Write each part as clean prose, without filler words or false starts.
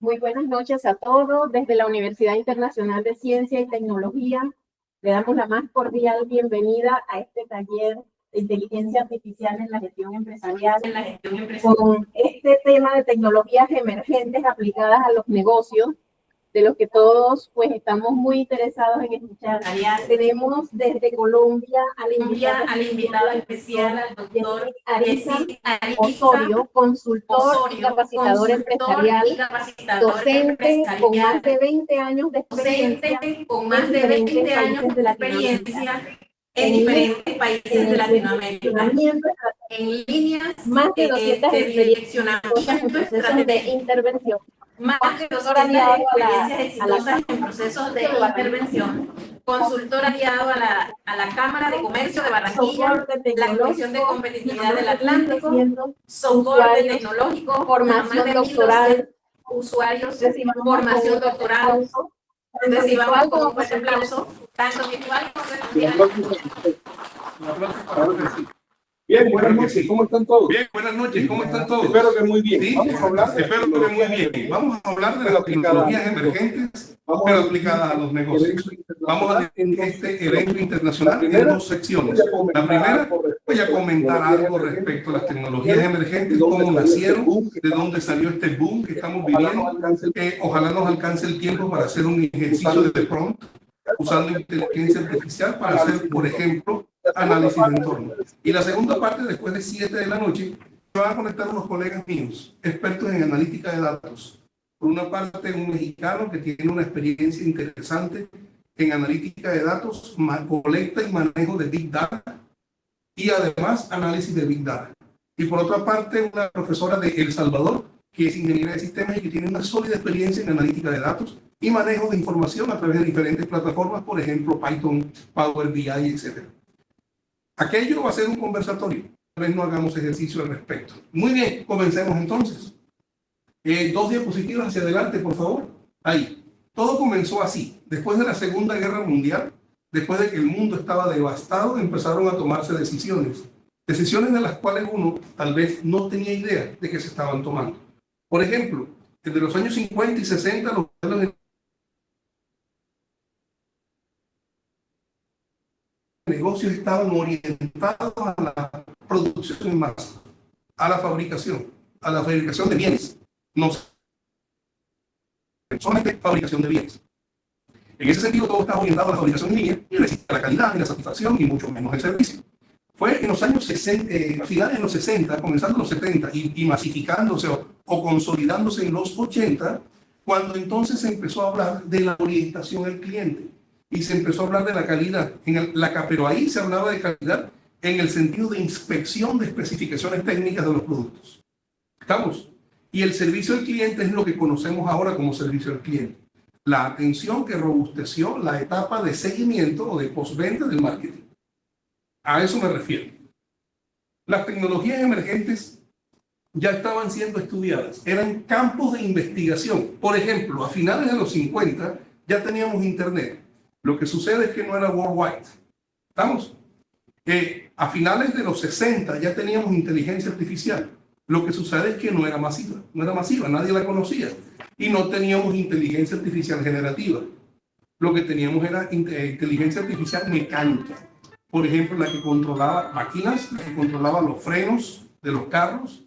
Muy buenas noches a todos. Desde la Universidad Internacional de Ciencia y Tecnología, le damos la más cordial bienvenida a este taller de inteligencia artificial en la gestión empresarial, con este tema de tecnologías emergentes aplicadas a los negocios, de los que todos pues estamos muy interesados en escuchar. Tenemos desde Colombia al invitado especial, al doctor Ariza Osorio, consultor y capacitador empresarial, docente con más de 20 años de experiencia en diferentes países de Latinoamérica. En líneas, más de 200 experiencias en procesos de intervención. Más de 200 experiencias exitosas en procesos de intervención, consultor aliado a la Cámara de Comercio de Barranquilla, la Comisión de Competitividad del Atlántico, soporte tecnológico, formación doctoral, usuarios, formación doctoral. Recibamos con un fuerte aplauso, tanto virtual como presencial. Bien, buenas noches, ¿cómo están todos? Bien, buenas noches, ¿cómo están todos? Espero que muy bien. ¿Sí? Vamos a hablar de Espero que muy bien. Vamos a hablar de las tecnologías emergentes, pero aplicadas a los negocios. Vamos a tener este evento internacional en dos secciones. La primera, voy a comentar algo respecto a las tecnologías emergentes, cómo nacieron, de dónde salió este boom que estamos viviendo. Ojalá nos alcance el tiempo para hacer un ejercicio de prompt usando inteligencia artificial para hacer, por ejemplo, análisis de entorno. Y la segunda parte, después de 7 de la noche, se van a conectar unos colegas míos, expertos en analítica de datos. Por una parte, un mexicano que tiene una experiencia interesante en analítica de datos, colecta y manejo de Big Data, y además análisis de Big Data. Y por otra parte, una profesora de El Salvador, que es ingeniera de sistemas y que tiene una sólida experiencia en analítica de datos y manejo de información a través de diferentes plataformas, por ejemplo, Python, Power BI, etc. Aquello va a ser un conversatorio. Tal vez no hagamos ejercicio al respecto. Muy bien, comencemos entonces. 2 diapositivas hacia adelante, por favor. Ahí. Todo comenzó así. Después de la Segunda Guerra Mundial, después de que el mundo estaba devastado, empezaron a tomarse decisiones. Decisiones de las cuales uno tal vez no tenía idea de que se estaban tomando. Por ejemplo, desde los años 50 y 60, los modelos de negocios estaban orientados a la producción en masa, a la fabricación de bienes, no solamente fabricación de bienes. En ese sentido, todo estaba orientado a la fabricación en línea y a la calidad y la satisfacción y mucho menos el servicio. Fue en los años 60, finales de los 60, comenzando en los 70 y masificándose o consolidándose en los 80, cuando entonces se empezó a hablar de la orientación al cliente. Y se empezó a hablar de la calidad, pero ahí se hablaba de calidad en el sentido de inspección de especificaciones técnicas de los productos. ¿Estamos? Y el servicio al cliente es lo que conocemos ahora como servicio al cliente. La atención que robusteció la etapa de seguimiento o de postventa del marketing. A eso me refiero. Las tecnologías emergentes ya estaban siendo estudiadas. Eran campos de investigación. Por ejemplo, a finales de los 50 ya teníamos Internet. Lo que sucede es que no era worldwide. ¿Estamos? A finales de los 60 ya teníamos inteligencia artificial. Lo que sucede es que no era masiva, nadie la conocía. Y no teníamos inteligencia artificial generativa. Lo que teníamos era inteligencia artificial mecánica. Por ejemplo, la que controlaba máquinas, la que controlaba los frenos de los carros.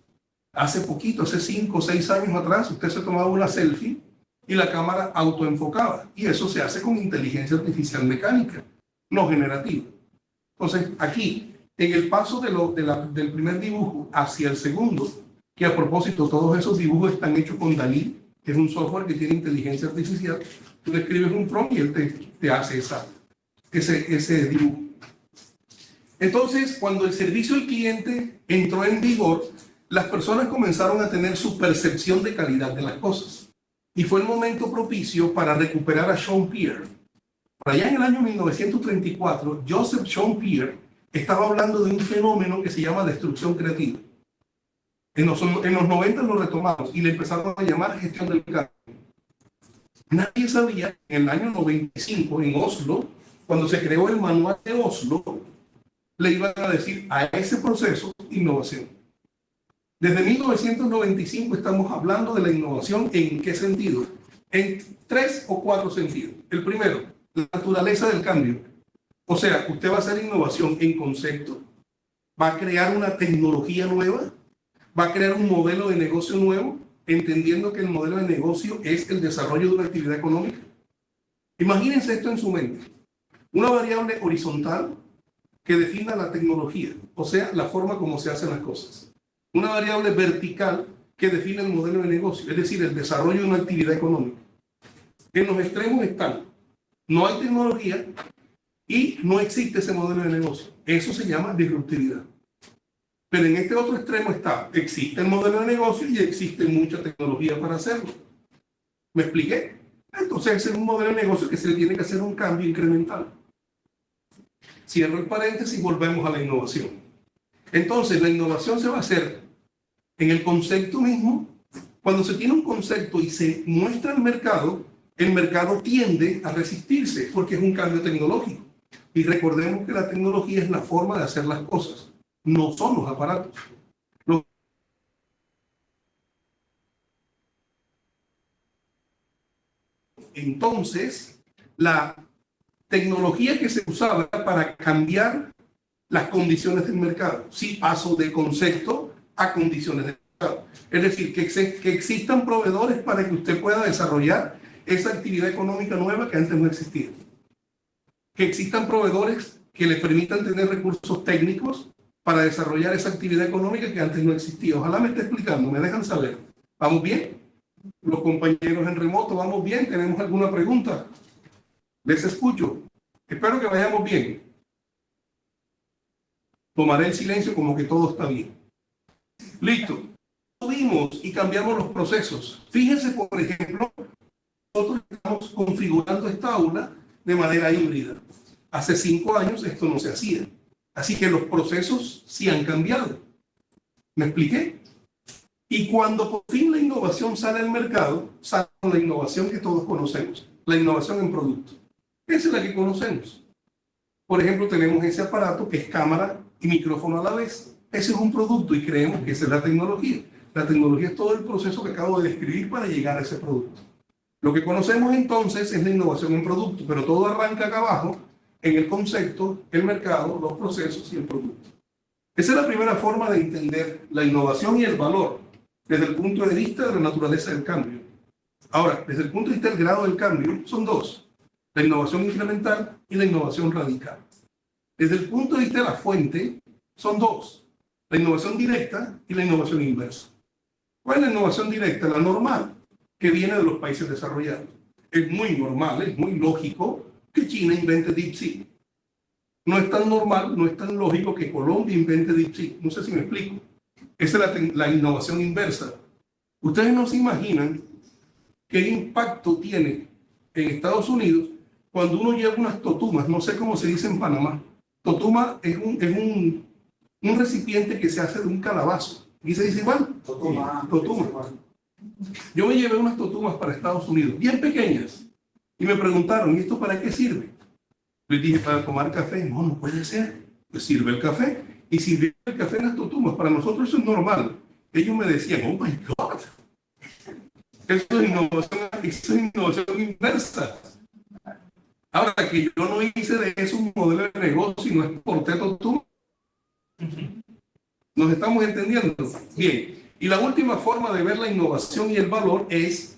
Hace poquito, hace 5 o 6 años atrás, usted se tomaba una selfie y la cámara autoenfocaba. Y eso se hace con inteligencia artificial mecánica, no generativa. Entonces, aquí, en el paso del primer dibujo hacia el segundo, que a propósito, todos esos dibujos están hechos con DALL-E, que es un software que tiene inteligencia artificial. Tú le escribes un prompt y él te hace ese dibujo. Entonces, cuando el servicio al cliente entró en vigor, las personas comenzaron a tener su percepción de calidad de las cosas. Y fue el momento propicio para recuperar a Sean Pierre. Por allá en el año 1934, Joseph Sean Pierre estaba hablando de un fenómeno que se llama destrucción creativa. En los 90 lo retomamos y le empezaron a llamar gestión del cambio. Nadie sabía, en el año 95, en Oslo, cuando se creó el manual de Oslo, le iban a decir a ese proceso innovación. Desde 1995 estamos hablando de la innovación. ¿En qué sentido? En 3 o 4 sentidos. El primero, la naturaleza del cambio. O sea, usted va a hacer innovación en concepto, va a crear una tecnología nueva, va a crear un modelo de negocio nuevo, entendiendo que el modelo de negocio es el desarrollo de una actividad económica. Imagínense esto en su mente. Una variable horizontal que defina la tecnología, o sea, la forma como se hacen las cosas. Una variable vertical que define el modelo de negocio, es decir, el desarrollo de una actividad económica. En los extremos están, no hay tecnología y no existe ese modelo de negocio. Eso se llama disruptividad. Pero en este otro extremo está, existe el modelo de negocio y existe mucha tecnología para hacerlo. ¿Me expliqué? Entonces ese es un modelo de negocio que se le tiene que hacer un cambio incremental. Cierro el paréntesis y volvemos a la innovación. Entonces la innovación se va a hacer en el concepto mismo. Cuando se tiene un concepto y se muestra al mercado, el mercado tiende a resistirse porque es un cambio tecnológico. Y recordemos que la tecnología es la forma de hacer las cosas, no son los aparatos. Entonces, la tecnología que se usaba para cambiar las condiciones del mercado, sí, paso de concepto a condiciones del mercado. Es decir, que existan proveedores para que usted pueda desarrollar esa actividad económica nueva que antes no existía. Que existan proveedores que le permitan tener recursos técnicos para desarrollar esa actividad económica que antes no existía. Ojalá me esté explicando, me dejan saber. ¿Vamos bien? Los compañeros en remoto, ¿vamos bien? ¿Tenemos alguna pregunta? Les escucho. Espero que vayamos bien. Tomaré el silencio como que todo está bien. Listo. Vimos y cambiamos los procesos. Fíjense, por ejemplo, nosotros estamos configurando esta aula de manera híbrida. Hace 5 años esto no se hacía. Así que los procesos sí han cambiado. ¿Me expliqué? Y cuando por fin la innovación sale al mercado, sale la innovación que todos conocemos, la innovación en producto. Esa es la que conocemos. Por ejemplo, tenemos ese aparato que es cámara y micrófono a la vez. Ese es un producto y creemos que esa es la tecnología. La tecnología es todo el proceso que acabo de describir para llegar a ese producto. Lo que conocemos entonces es la innovación en producto, pero todo arranca acá abajo en el concepto, el mercado, los procesos y el producto. Esa es la primera forma de entender la innovación y el valor desde el punto de vista de la naturaleza del cambio. Ahora, desde el punto de vista del grado del cambio, son dos: la innovación incremental y la innovación radical. Desde el punto de vista de la fuente, son dos: la innovación directa y la innovación inversa. ¿Cuál es la innovación directa? La normal, que viene de los países desarrollados. Es muy normal, es muy lógico que China invente DeepSeek. No es tan normal, no es tan lógico que Colombia invente DeepSeek. No sé si me explico. Esa es la innovación inversa. Ustedes no se imaginan qué impacto tiene en Estados Unidos cuando uno lleva unas totumas, no sé cómo se dice en Panamá. Totuma es un recipiente que se hace de un calabazo. ¿Y se dice igual? Totuma. Totuma. Yo me llevé unas totumas para Estados Unidos, bien pequeñas, y me preguntaron, ¿y esto para qué sirve? Les dije, para tomar café. No, no puede ser. Pues sirve el café. Y sirve el café en las totumas. Para nosotros eso es normal. Ellos me decían, oh my God, eso es innovación inversa. Ahora que yo no hice de eso un modelo de negocio y no exporté totuma. ¿Nos estamos entendiendo? Bien. Y la última forma de ver la innovación y el valor es,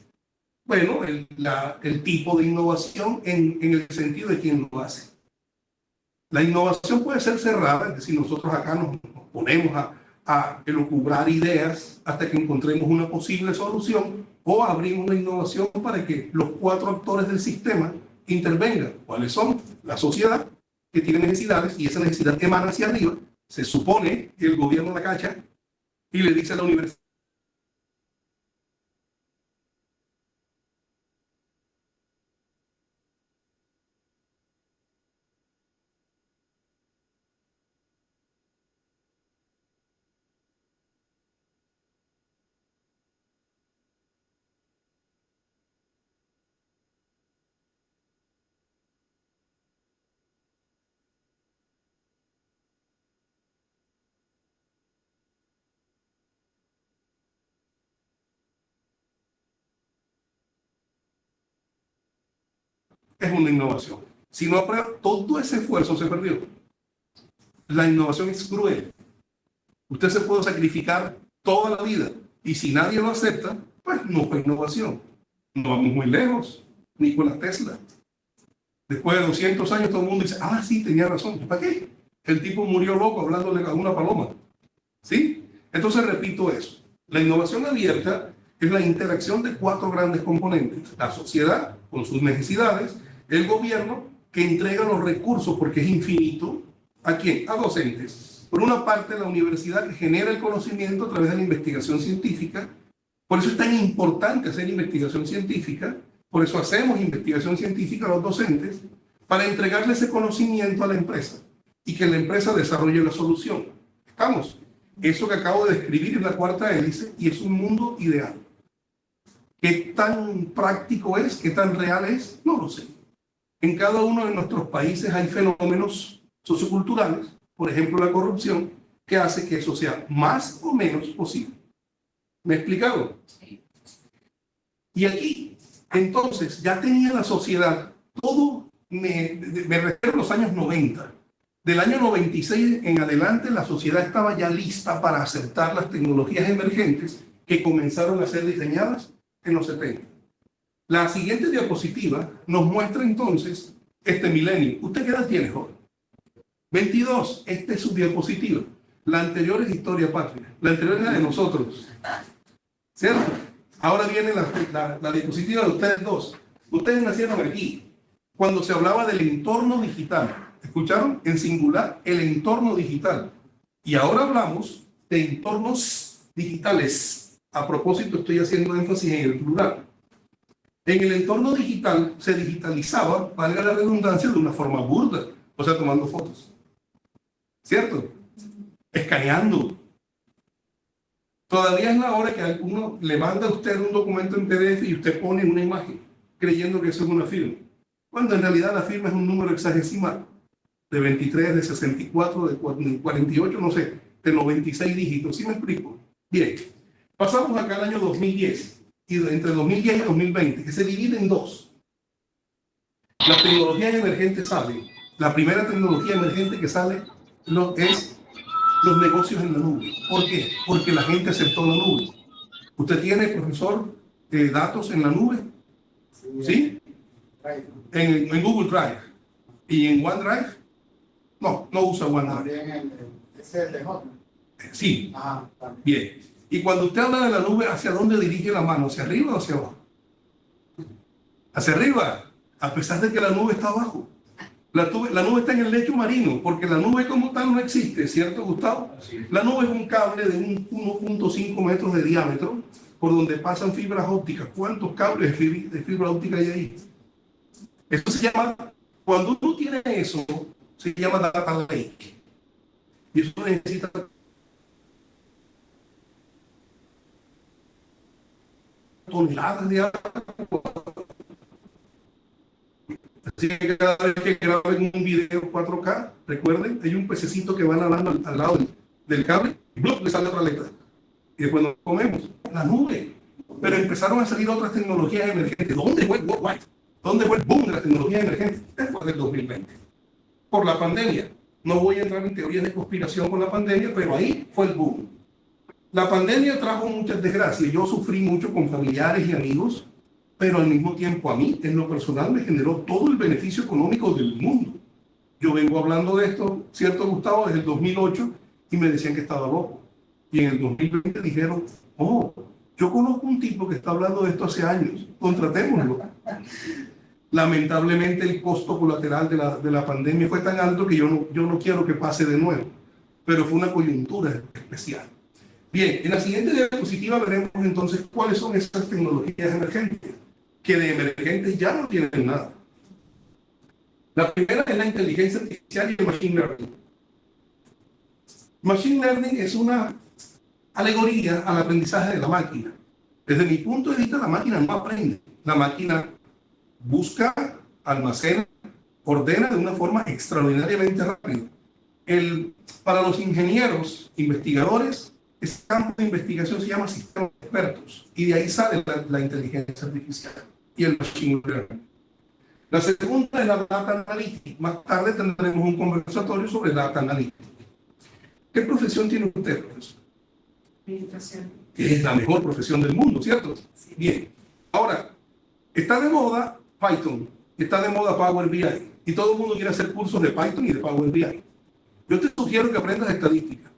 bueno, el tipo de innovación en el sentido de quién lo hace. La innovación puede ser cerrada, es decir, nosotros acá nos ponemos a elucubrar ideas hasta que encontremos una posible solución, o abrimos la innovación para que los 4 actores del sistema intervengan. ¿Cuáles son? La sociedad, que tiene necesidades, y esa necesidad emana hacia arriba. Se supone que el gobierno la cacha y le dice a la universidad. es una innovación. Si no aprueba, todo ese esfuerzo se perdió. La innovación es cruel. Usted se puede sacrificar toda la vida y si nadie lo acepta, pues no fue innovación. No vamos muy lejos. Nikola Tesla. Después de 200 años todo el mundo dice, ah, sí, tenía razón. ¿Para qué? El tipo murió loco hablándole a una paloma. ¿Sí? Entonces repito eso. La innovación abierta es la interacción de 4 grandes componentes. La sociedad, con sus necesidades, el gobierno, que entrega los recursos porque es infinito. ¿A quién? A docentes. Por una parte, la universidad, que genera el conocimiento a través de la investigación científica. Por eso es tan importante hacer investigación científica. Por eso hacemos investigación científica a los docentes, para entregarle ese conocimiento a la empresa y que la empresa desarrolle la solución. ¿Estamos? Eso que acabo de describir es la cuarta hélice y es un mundo ideal. ¿Qué tan práctico es? ¿Qué tan real es? No lo sé. En cada uno de nuestros países hay fenómenos socioculturales, por ejemplo la corrupción, que hace que eso sea más o menos posible. ¿Me he explicado? Y aquí, entonces, ya tenía la sociedad, todo, me refiero a los años 90. Del año 96 en adelante, la sociedad estaba ya lista para aceptar las tecnologías emergentes que comenzaron a ser diseñadas en los 70. La siguiente diapositiva nos muestra entonces este milenio. ¿Usted qué edad tiene, joven? 22. Esta es su diapositiva. La anterior es historia patria. La anterior es la de nosotros. ¿Cierto? Ahora viene la diapositiva de ustedes dos. Ustedes nacieron aquí cuando se hablaba del entorno digital. ¿Escucharon? En singular, el entorno digital. Y ahora hablamos de entornos digitales. A propósito, estoy haciendo énfasis en el plural. En el entorno digital se digitalizaba, valga la redundancia, de una forma burda. O sea, tomando fotos. ¿Cierto? Escaneando. Todavía es la hora que uno le manda a usted un documento en PDF y usted pone una imagen, creyendo que eso es una firma. Cuando en realidad la firma es un número hexadecimal. De 23, de 64, de 48, no sé, de 96 dígitos. ¿Sí me explico? Bien. Pasamos acá al año 2010. Y entre 2010 y 2020, que se divide en dos. Las tecnologías emergentes salen. La primera tecnología emergente que sale es los negocios en la nube. ¿Por qué? Porque la gente aceptó la nube. ¿Usted tiene, profesor, datos en la nube? ¿Sí? En Google Drive. ¿Y en OneDrive? No, no usa OneDrive. ¿Es el de Hotmail? Sí. Ah, bien. Y cuando usted habla de la nube, ¿hacia dónde dirige la mano? ¿Hacia arriba o hacia abajo? Hacia arriba, a pesar de que la nube está abajo. La nube está en el lecho marino, porque la nube como tal no existe, ¿cierto, Gustavo? La nube es un cable de 1.5 metros de diámetro, por donde pasan fibras ópticas. ¿Cuántos cables de fibra óptica hay ahí? Eso se llama, cuando uno tiene eso, se llama data lake. Y eso necesita toneladas de agua. Así que cada vez que graben un video 4K, recuerden, hay un pececito que va nadando al lado del cable y ¡blup! Le sale otra letra. Y después nos comemos. La nube. Pero empezaron a salir otras tecnologías emergentes. ¿Dónde fue el worldwide? ¿Dónde fue el boom de las tecnologías emergentes? Después del 2020. Por la pandemia. No voy a entrar en teorías de conspiración con la pandemia, pero ahí fue el boom. La pandemia trajo muchas desgracias. Yo sufrí mucho con familiares y amigos, pero al mismo tiempo a mí, en lo personal, me generó todo el beneficio económico del mundo. Yo vengo hablando de esto, ¿cierto, Gustavo? Desde el 2008 y me decían que estaba loco. Y en el 2020 dijeron, oh, yo conozco un tipo que está hablando de esto hace años, contratémoslo. Lamentablemente el costo colateral de la pandemia fue tan alto que yo no quiero que pase de nuevo, pero fue una coyuntura especial. Bien, en la siguiente diapositiva veremos entonces cuáles son esas tecnologías emergentes, que de emergentes ya no tienen nada. La primera es la inteligencia artificial y el machine learning. Machine learning es una alegoría al aprendizaje de la máquina. Desde mi punto de vista, la máquina no aprende. La máquina busca, almacena, ordena de una forma extraordinariamente rápida. Para los ingenieros, investigadores, este campo de investigación se llama sistemas expertos y de ahí sale la inteligencia artificial y el machine learning. La segunda es la Data Analytics. Más tarde tendremos un conversatorio sobre Data Analytics. ¿Qué profesión tiene usted, profesor? Administración. Que es la mejor profesión del mundo, ¿cierto? Sí. Bien. Ahora, está de moda Python, está de moda Power BI, y todo el mundo quiere hacer cursos de Python y de Power BI. Yo te sugiero que aprendas estadística,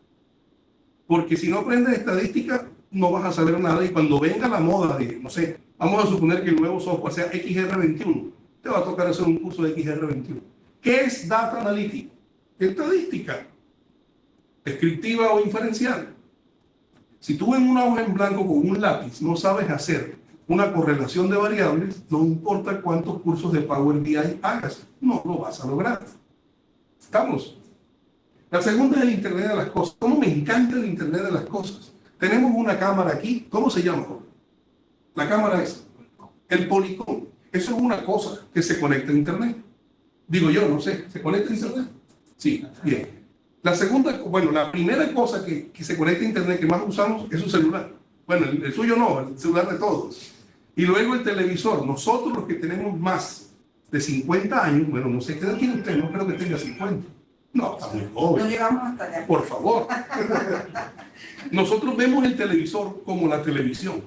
porque si no aprendes estadística, no vas a saber nada, y cuando venga la moda de, no sé, vamos a suponer que el nuevo software sea XR21, te va a tocar hacer un curso de XR21. ¿Qué es Data Analytics? Estadística, descriptiva o inferencial. Si tú en una hoja en blanco con un lápiz no sabes hacer una correlación de variables, no importa cuántos cursos de Power BI hagas, no lo vas a lograr. ¿Estamos? La segunda es el Internet de las cosas. ¿Cómo me encanta el Internet de las cosas? Tenemos una cámara aquí. ¿Cómo se llama? La cámara es el Polycom. Eso es una cosa que se conecta a Internet. Digo yo, no sé, ¿se conecta a Internet? Sí, bien. La segunda, bueno, la primera cosa que se conecta a Internet que más usamos es un celular. Bueno, el suyo no, el celular de todos. Y luego el televisor. Nosotros los que tenemos más de 50 años, bueno, no sé qué edad tiene usted, no creo que tenga 50. No, está muy joven. No llegamos hasta allá. Por favor. Nosotros vemos el televisor como la televisión.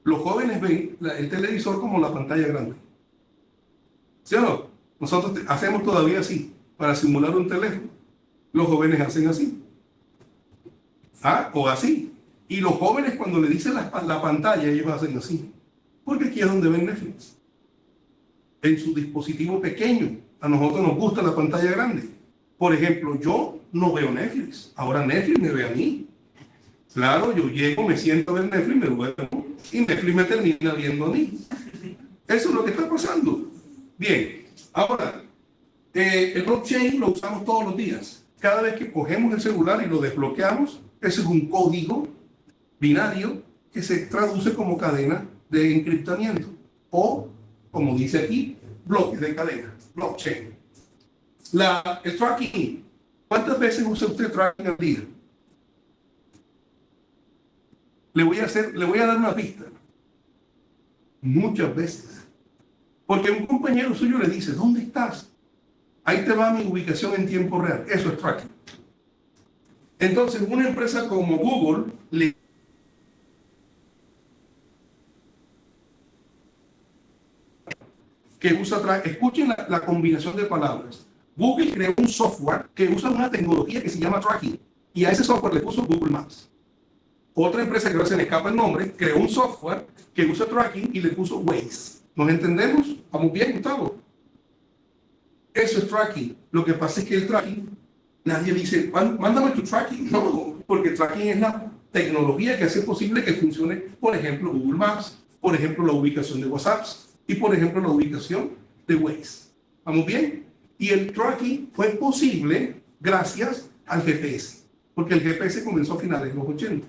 Los jóvenes ven el televisor como la pantalla grande. ¿Sí o no? Nosotros hacemos todavía así, para simular un teléfono. Los jóvenes hacen así. ¿Ah? O así. Y los jóvenes cuando le dicen la pantalla, ellos hacen así. Porque aquí es donde ven Netflix. En su dispositivo pequeño. A nosotros nos gusta la pantalla grande. Por ejemplo, yo no veo Netflix. Ahora Netflix me ve a mí. Claro, yo llego, me siento a ver Netflix, me duermo. Y Netflix me termina viendo a mí. Eso es lo que está pasando. Bien. Ahora, el blockchain lo usamos todos los días. Cada vez que cogemos el celular y lo desbloqueamos, ese es un código binario que se traduce como cadena de encriptamiento. O, como dice aquí, bloques de cadena. Blockchain. El tracking. ¿Cuántas veces usa usted tracking al día? Le voy a dar una pista. Muchas veces. Porque un compañero suyo le dice, ¿dónde estás? Ahí te va mi ubicación en tiempo real. Eso es tracking. Entonces, una empresa como Google que usa tracking. Escuchen la combinación de palabras. Google creó un software que usa una tecnología que se llama tracking. Y a ese software le puso Google Maps. Otra empresa que ahora se me escapa el nombre, creó un software que usa tracking y le puso Waze. ¿Nos entendemos? ¿Estamos bien, Gustavo? Eso es tracking. Lo que pasa es que el tracking, nadie dice, mándame tu tracking. No, porque tracking es la tecnología que hace posible que funcione, por ejemplo, Google Maps, por ejemplo, la ubicación de WhatsApp y, por ejemplo, la ubicación de Waze. ¿Estamos bien? Y el tracking fue posible gracias al GPS, porque el GPS comenzó a finales de los 80.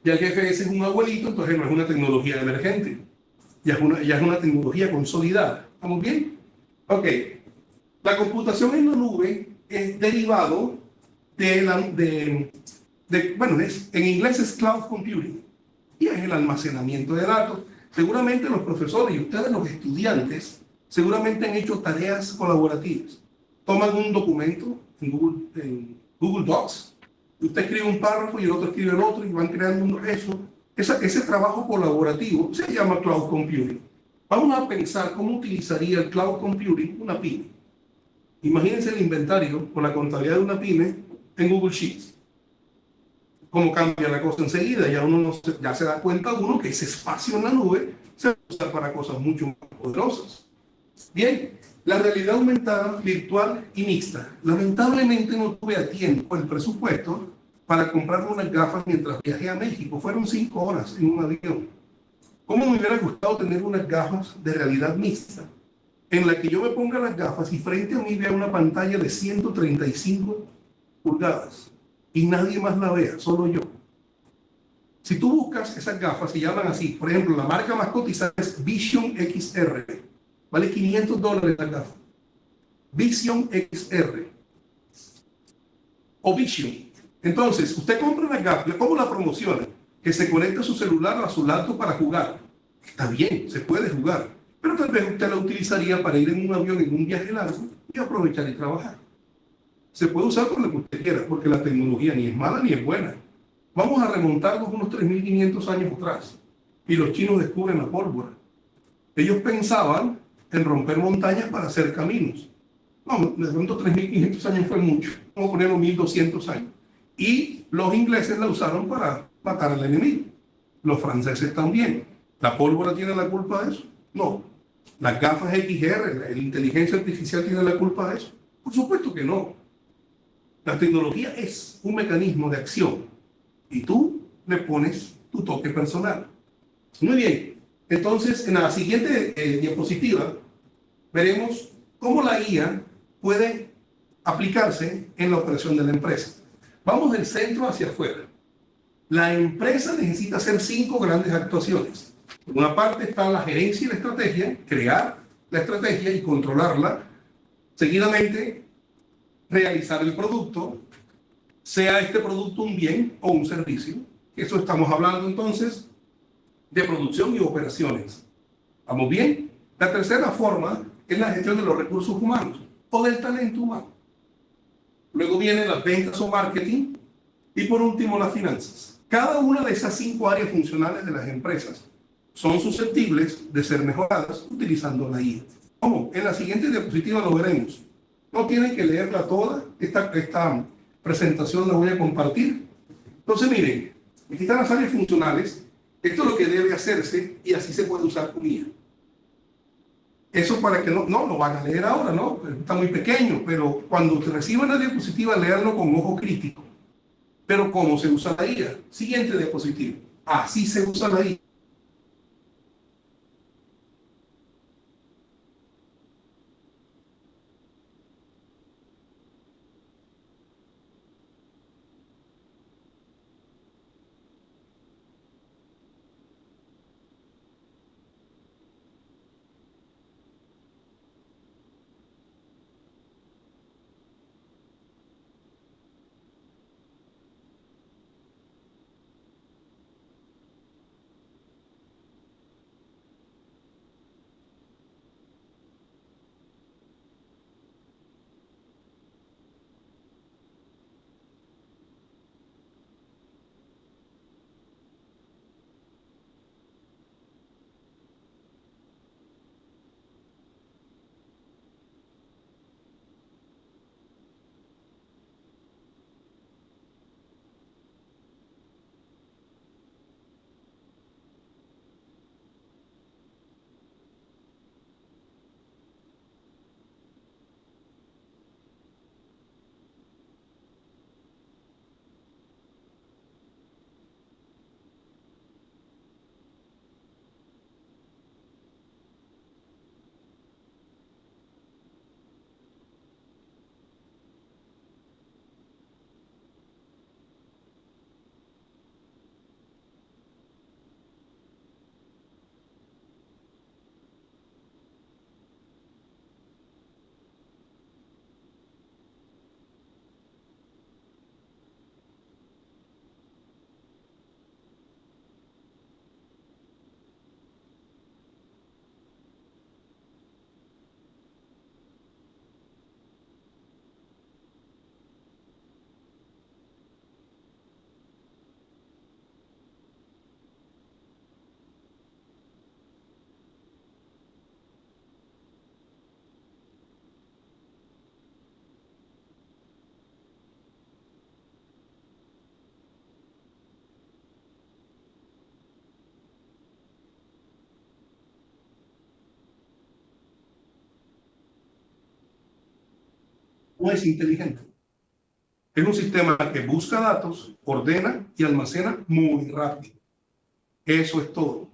Ya el GPS es un abuelito, entonces no es una tecnología emergente, ya es una tecnología consolidada. ¿Estamos bien? Ok. La computación en la nube es derivado bueno, en inglés es cloud computing, y es el almacenamiento de datos. Seguramente los profesores y ustedes, los estudiantes, seguramente han hecho tareas colaborativas. Toman un documento en Google Docs, y usted escribe un párrafo y el otro escribe el otro, y van creando ese trabajo colaborativo se llama cloud computing. Vamos a pensar cómo utilizaría el cloud computing una pyme. Imagínense el inventario con la contabilidad de una pyme en Google Sheets. Cómo cambia la cosa enseguida. Ya se da cuenta uno que ese espacio en la nube se usa para cosas mucho más poderosas. Bien, la realidad aumentada, virtual y mixta. Lamentablemente no tuve a tiempo el presupuesto para comprarme unas gafas mientras viajé a México. Fueron 5 horas en un avión. ¿Cómo me hubiera gustado tener unas gafas de realidad mixta en la que yo me ponga las gafas y frente a mí vea una pantalla de 135 pulgadas y nadie más la vea, solo yo? Si tú buscas esas gafas, se llaman así. Por ejemplo, la marca más cotizada es Vision XR. Vale $500 la gafa. Vision XR. O Vision. Entonces, usted compra una gafa, ¿cómo la promociona? Que se conecta a su celular o a su laptop para jugar. Está bien, se puede jugar. pero tal vez usted la utilizaría para ir en un avión en un viaje largo y aprovechar y trabajar. Se puede usar con lo que usted quiera, porque la tecnología ni es mala ni es buena. Vamos a remontarnos unos 3.500 años atrás y los chinos descubren la pólvora. Ellos pensaban en romper montañas para hacer caminos. No, de pronto 3.500 años fue mucho. Vamos a ponerlo 1.200 años. Y los ingleses la usaron para matar al enemigo. Los franceses también. ¿La pólvora tiene la culpa de eso? No. ¿Las gafas XR, la inteligencia artificial tiene la culpa de eso? Por supuesto que no. La tecnología es un mecanismo de acción y tú le pones tu toque personal. Muy bien. Entonces, en la siguiente diapositiva veremos cómo la IA puede aplicarse en la operación de la empresa. Vamos del centro hacia afuera. La empresa necesita hacer 5 grandes actuaciones. Por una parte está la gerencia y la estrategia, crear la estrategia y controlarla. Seguidamente, realizar el producto, sea este producto un bien o un servicio. Eso estamos hablando entonces de producción y operaciones. ¿Vamos bien? La tercera forma es la gestión de los recursos humanos o del talento humano. Luego vienen las ventas o marketing y por último las finanzas. Cada una de esas 5 áreas funcionales de las empresas son susceptibles de ser mejoradas utilizando la IA. ¿Cómo? En la siguiente diapositiva lo veremos. No tienen que leerla toda, esta presentación la voy a compartir. Entonces miren, aquí están las áreas funcionales, esto es lo que debe hacerse y así se puede usar con IA. Eso para que no lo van a leer ahora, ¿no? Está muy pequeño, pero cuando reciban la diapositiva, léanlo con ojo crítico. Pero ¿cómo se usa la IA? Siguiente diapositiva. Así se usa la IA. No es inteligente. Es un sistema que busca datos, ordena y almacena muy rápido. Eso es todo.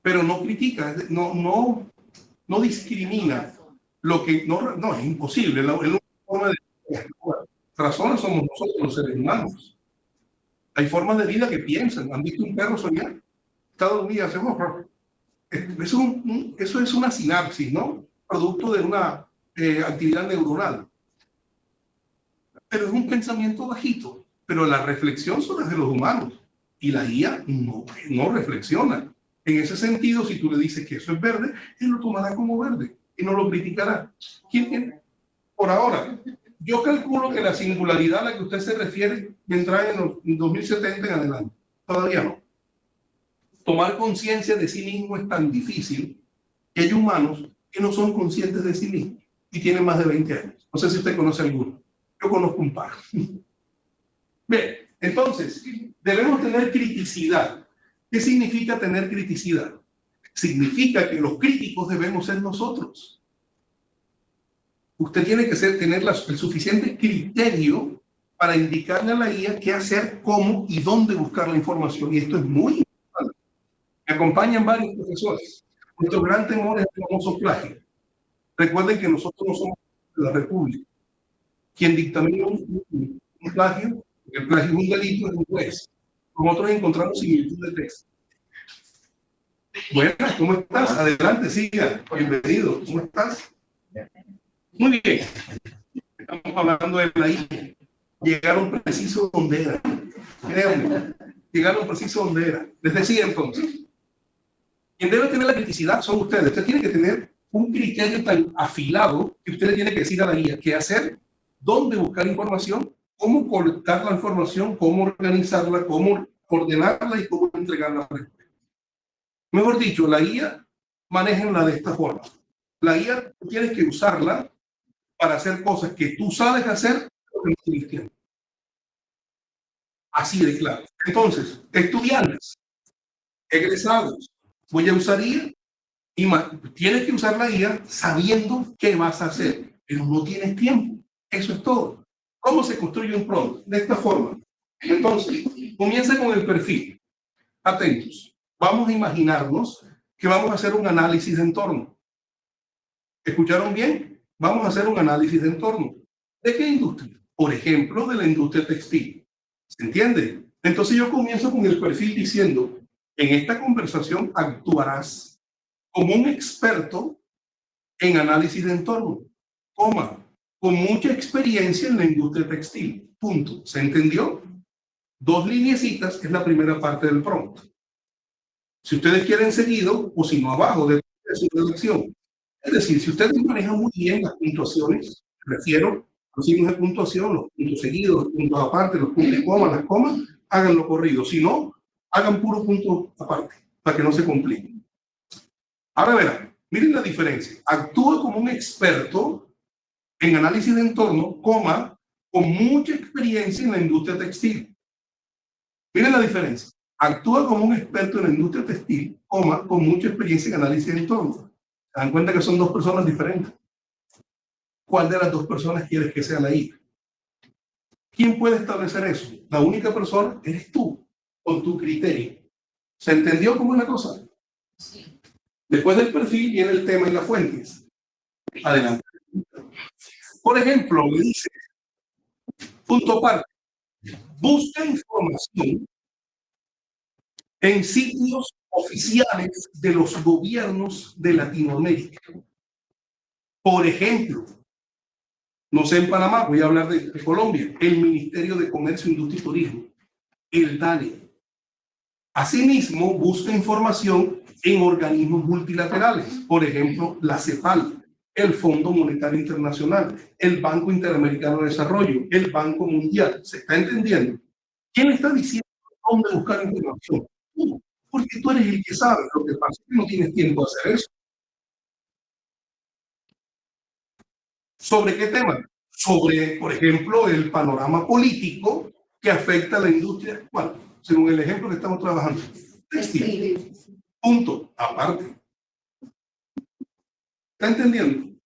Pero no critica, no discrimina lo que no es imposible. La única forma de razones somos nosotros los seres humanos. Hay formas de vida que piensan. ¿Han visto un perro soñar? Está dormido, hace eso es una sinapsis, ¿no? Producto de una actividad neuronal. Pero es un pensamiento bajito. Pero la reflexión son las de los humanos. Y la IA no reflexiona. En ese sentido, si tú le dices que eso es verde, él lo tomará como verde y no lo criticará. ¿Quién tiene? Por ahora, yo calculo que la singularidad a la que usted se refiere vendrá en los 2070 en adelante. Todavía no. Tomar conciencia de sí mismo es tan difícil que hay humanos que no son conscientes de sí mismos y tienen más de 20 años. No sé si usted conoce alguno. Yo conozco un par. Bien, entonces, debemos tener criticidad. ¿Qué significa tener criticidad? Significa que los críticos debemos ser nosotros. Usted tiene que tener el suficiente criterio para indicarle a la IA qué hacer, cómo y dónde buscar la información. Y esto es muy importante. Me acompañan varios profesores. Nuestro gran temor es el famoso plagio. Recuerden que nosotros no somos de la República. Quien dictamina un plagio, el plagio es un delito, es un juez. Nosotros encontramos similitud de texto. Bueno, ¿cómo estás? Adelante, siga. Bienvenido. ¿Cómo estás? Muy bien. Estamos hablando de la IA. Llegaron preciso donde era. Créanme, llegaron preciso donde era. Les decía entonces, quien debe tener la criticidad son ustedes. Usted tiene que tener un criterio tan afilado que usted le tiene que decir a la IA qué hacer, dónde buscar información, cómo colectar la información, cómo organizarla, cómo ordenarla y cómo entregarla. Mejor dicho, la IA, manéjenla de esta forma. La IA, tú tienes que usarla para hacer cosas que tú sabes hacer, pero que no tienes tiempo. Así de claro. Entonces, estudiantes, egresados, voy a usar IA y tienes que usar la IA sabiendo qué vas a hacer, pero no tienes tiempo. Eso es todo. ¿Cómo se construye un prompt? De esta forma. Entonces, comienza con el perfil. Atentos. Vamos a imaginarnos que vamos a hacer un análisis de entorno. ¿Escucharon bien? Vamos a hacer un análisis de entorno. ¿De qué industria? Por ejemplo, de la industria textil. ¿Se entiende? Entonces yo comienzo con el perfil diciendo, en esta conversación actuarás como un experto en análisis de entorno, coma, con mucha experiencia en la industria textil. Punto. ¿Se entendió? 2 lineecitas es la primera parte del prompt. Si ustedes quieren seguido, o si no abajo de su redacción. Es decir, si ustedes manejan muy bien las puntuaciones, refiero a los signos de puntuación, los puntos seguidos, los puntos aparte, los puntos comas, las comas, háganlo corrido. Si no, hagan puro punto aparte, para que no se compliquen. Ahora verán, miren la diferencia. Actúa como un experto en análisis de entorno, coma, con mucha experiencia en la industria textil. Miren la diferencia. Actúa como un experto en la industria textil, coma, con mucha experiencia en análisis de entorno. ¿Se dan cuenta que son 2 personas diferentes? ¿Cuál de las 2 personas quieres que sea la IA? ¿Quién puede establecer eso? La única persona eres tú, con tu criterio. ¿Se entendió cómo es la cosa? Sí. Después del perfil viene el tema y las fuentes. Adelante. Por ejemplo, me dice, punto aparte, busca información en sitios oficiales de los gobiernos de Latinoamérica. Por ejemplo, no sé en Panamá, voy a hablar de Colombia, el Ministerio de Comercio, Industria y Turismo, el DANE. Asimismo, busca información en organismos multilaterales, por ejemplo, la CEPAL, el Fondo Monetario Internacional, el Banco Interamericano de Desarrollo, el Banco Mundial. ¿Se está entendiendo? ¿Quién está diciendo dónde buscar información? Tú, porque tú eres el que sabe. Lo que pasa es que no tienes tiempo de hacer eso. ¿Sobre qué tema? Sobre, por ejemplo, el panorama político que afecta a la industria actual, según el ejemplo que estamos trabajando. Textil. Punto. Aparte. ¿Está entendiendo?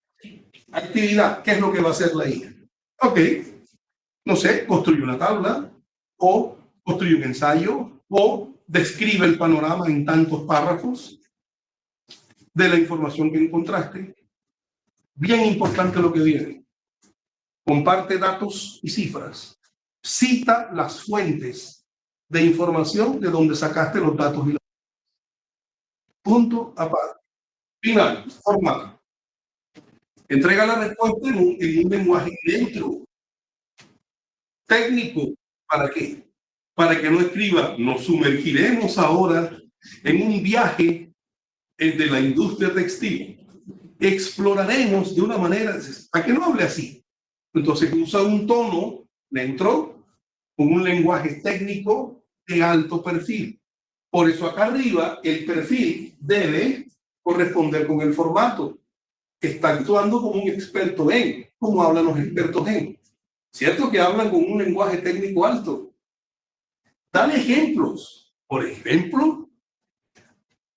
Actividad. ¿Qué es lo que va a hacer la IA? Ok. No sé, construye una tabla, o construye un ensayo, o describe el panorama en tantos párrafos de la información que encontraste. Bien importante lo que viene. Comparte datos y cifras. Cita las fuentes de información de donde sacaste los datos y las... Punto aparte. Final, formato. Entrega la respuesta en un lenguaje neutro. Técnico. ¿Para qué? Para que no escriba, nos sumergiremos ahora en un viaje de la industria textil, exploraremos de una manera, ¿a qué no hable así? Entonces usa un tono neutro con un lenguaje técnico de alto perfil. Por eso acá arriba el perfil debe corresponder con el formato. Está actuando como un experto en, como hablan los expertos en. ¿Cierto que hablan con un lenguaje técnico alto? Dan ejemplos. Por ejemplo,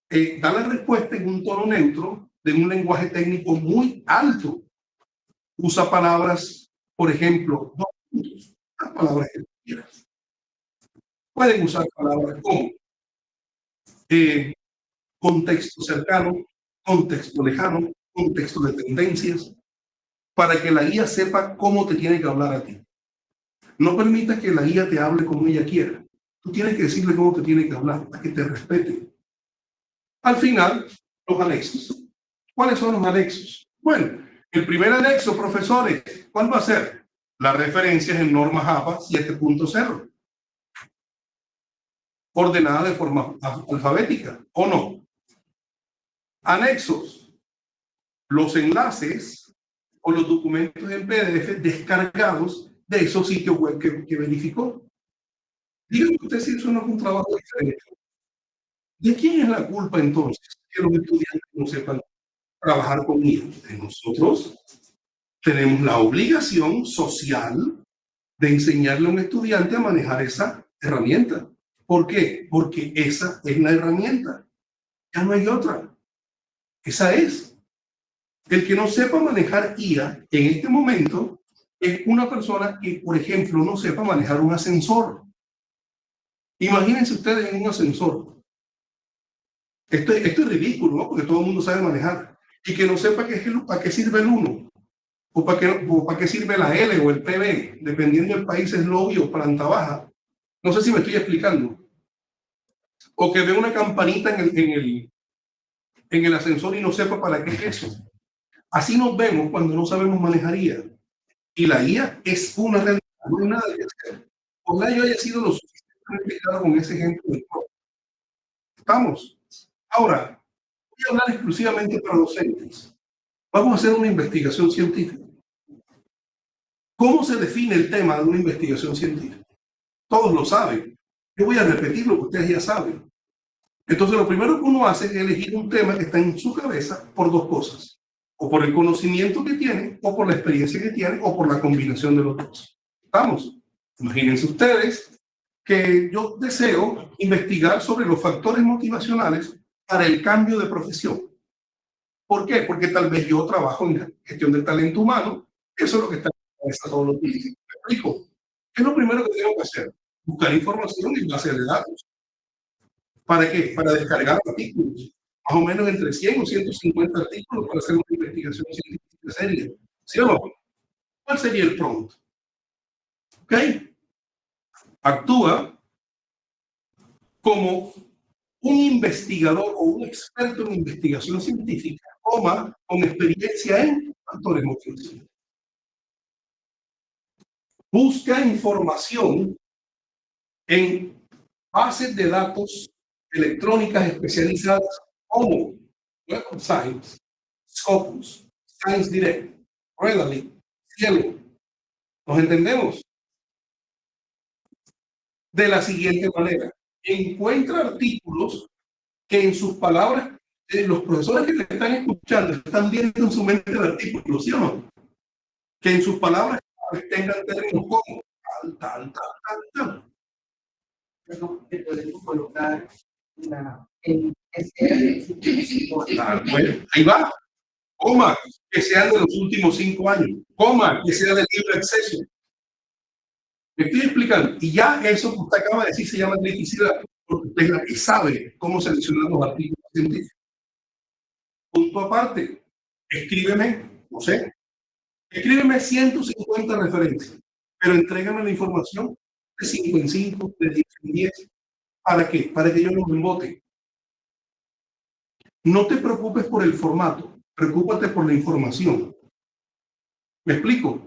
da la respuesta en un tono neutro de un lenguaje técnico muy alto. Usa palabras, por ejemplo, las palabras que quieras. Pueden usar palabras como contexto cercano, contexto lejano, contexto de tendencias, para que la guía sepa cómo te tiene que hablar a ti. No permitas que la guía te hable como ella quiera. Tú tienes que decirle cómo te tiene que hablar, para que te respete. Al final, los anexos. ¿Cuáles son los anexos? Bueno, el primer anexo, profesores, ¿cuál va a ser? Las referencias en norma Java 7.0. Ordenada de forma alfabética, ¿o no? Anexos. Los enlaces o los documentos en PDF descargados de esos sitios web que verificó. Díganme usted si eso no es un trabajo diferente. ¿De quién es la culpa entonces que los estudiantes no sepan trabajar con ellos? De nosotros. Tenemos la obligación social de enseñarle a un estudiante a manejar esa herramienta. ¿Por qué? Porque esa es la herramienta. Ya no hay otra. Esa es. El que no sepa manejar IA en este momento es una persona que, por ejemplo, no sepa manejar un ascensor. Imagínense ustedes en un ascensor. Esto es ridículo, ¿no? Porque todo el mundo sabe manejar. Y que no sepa para qué sirve el 1, o para qué sirve la L o el PB, dependiendo del país, es lobby o planta baja. No sé si me estoy explicando. O que ve una campanita en el ascensor y no sepa para qué es eso. Así nos vemos cuando no sabemos manejar IA. Y la IA es una realidad, no hay nada que hacer. Ojalá yo haya sido lo suficientemente claro con ese ejemplo. ¿Estamos? Ahora, voy a hablar exclusivamente para docentes. Vamos a hacer una investigación científica. ¿Cómo se define el tema de una investigación científica? Todos lo saben. Yo voy a repetir lo que ustedes ya saben. Entonces, lo primero que uno hace es elegir un tema que está en su cabeza por dos cosas. O por el conocimiento que tiene, o por la experiencia que tiene, o por la combinación de los dos. ¿Estamos? Imagínense ustedes que yo deseo investigar sobre los factores motivacionales para el cambio de profesión. ¿Por qué? Porque tal vez yo trabajo en gestión del talento humano. Eso es lo que está en la cabeza todos los días. ¿Me explico? ¿Qué es lo primero que tengo que hacer? Buscar información en base de datos. ¿Para qué? Para descargar artículos. Más o menos entre 100 o 150 artículos para hacer una investigación científica seria. ¿Sí o no? ¿Cuál sería el prompt? ¿Ok? Actúa como un investigador o un experto en investigación científica, con experiencia en factores motivacionales. Busca información en bases de datos electrónicas especializadas como Web of Science, Scopus, Science Direct, Readly, Cielo. ¿Nos entendemos? De la siguiente manera. Encuentra artículos que en sus palabras, los profesores que le están escuchando están viendo en su mente el artículo, ¿sí o no? Que en sus palabras tengan términos como tal. Pero podemos colocar el Bueno, ahí va. Coma, que sean de los últimos 5 años. Coma, que sea de libre acceso. Me estoy explicando. Y ya eso que usted acaba de decir se llama criticidad, porque usted es la que sabe cómo seleccionar los artículos científicos. Punto aparte, escríbeme 150 referencias, pero entrégame la información de 5 en 5, de 10 en 10. ¿Para qué? Para que yo no me embote. No te preocupes por el formato, preocúpate por la información. ¿Me explico?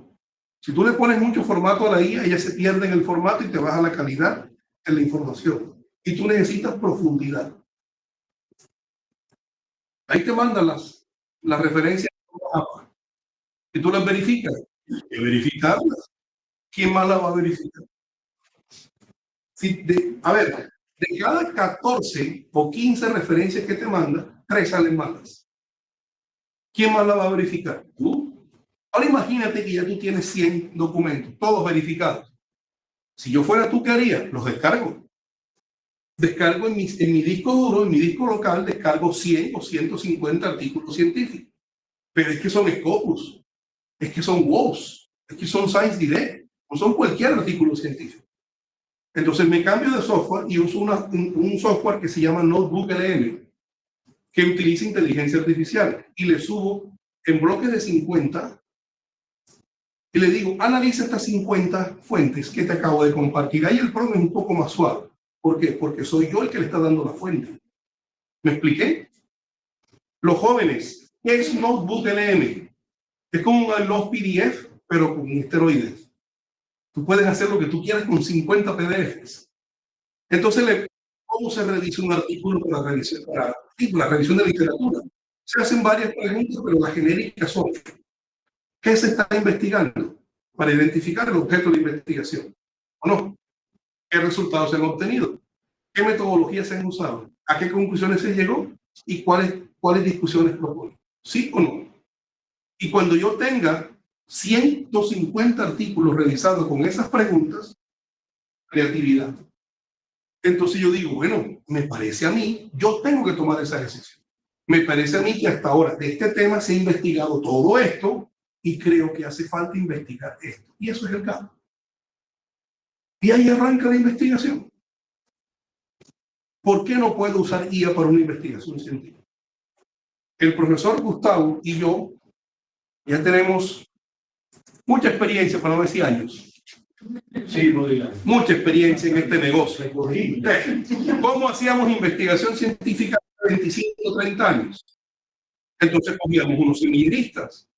Si tú le pones mucho formato a la IA, ella se pierde en el formato y te baja la calidad de la información. Y tú necesitas profundidad. Ahí te mandan las referencias y tú las verificas. Hay que verificarlas. ¿Quién más las va a verificar? A ver, de cada 14 o 15 referencias que te manda, 3 salen malas. ¿Quién más la va a verificar? Tú. Ahora imagínate que ya tú tienes 100 documentos, todos verificados. Si yo fuera tú, ¿qué haría? Los descargo. Descargo en mi disco duro, en mi disco local, descargo 100 o 150 artículos científicos. Pero es que son Scopus, es que son WOS, es que son Science Direct, o son cualquier artículo científico. Entonces me cambio de software y uso un software que se llama Notebook LM, que utiliza inteligencia artificial, y le subo en bloques de 50 y le digo, analiza estas 50 fuentes que te acabo de compartir. Ahí el programa es un poco más suave. ¿Por qué? Porque soy yo el que le está dando la fuente. ¿Me expliqué? Los jóvenes, ¿qué es Notebook LM? Es como un I Love PDF, pero con esteroides. Tú puedes hacer lo que tú quieras con 50 PDFs. Entonces, ¿cómo se revisa un artículo para la revisión de literatura? Se hacen varias preguntas, pero las genéricas son: ¿qué se está investigando? Para identificar el objeto de investigación. ¿O no? ¿Qué resultados se han obtenido? ¿Qué metodologías se han usado? ¿A qué conclusiones se llegó? ¿Y cuáles discusiones propone? ¿Sí o no? Y cuando yo tenga 150 artículos revisados con esas preguntas, creatividad. Entonces yo digo, bueno, me parece a mí, yo tengo que tomar esa decisión. Me parece a mí que hasta ahora de este tema se ha investigado todo esto y creo que hace falta investigar esto. Y eso es el caso. Y ahí arranca la investigación. ¿Por qué no puedo usar IA para una investigación científica? El profesor Gustavo y yo ya tenemos mucha experiencia, para no decir años. Sí, no digas. Mucha experiencia en este negocio. ¿Cómo hacíamos investigación científica hace 25 o 30 años? Entonces cogíamos unos semilleristas,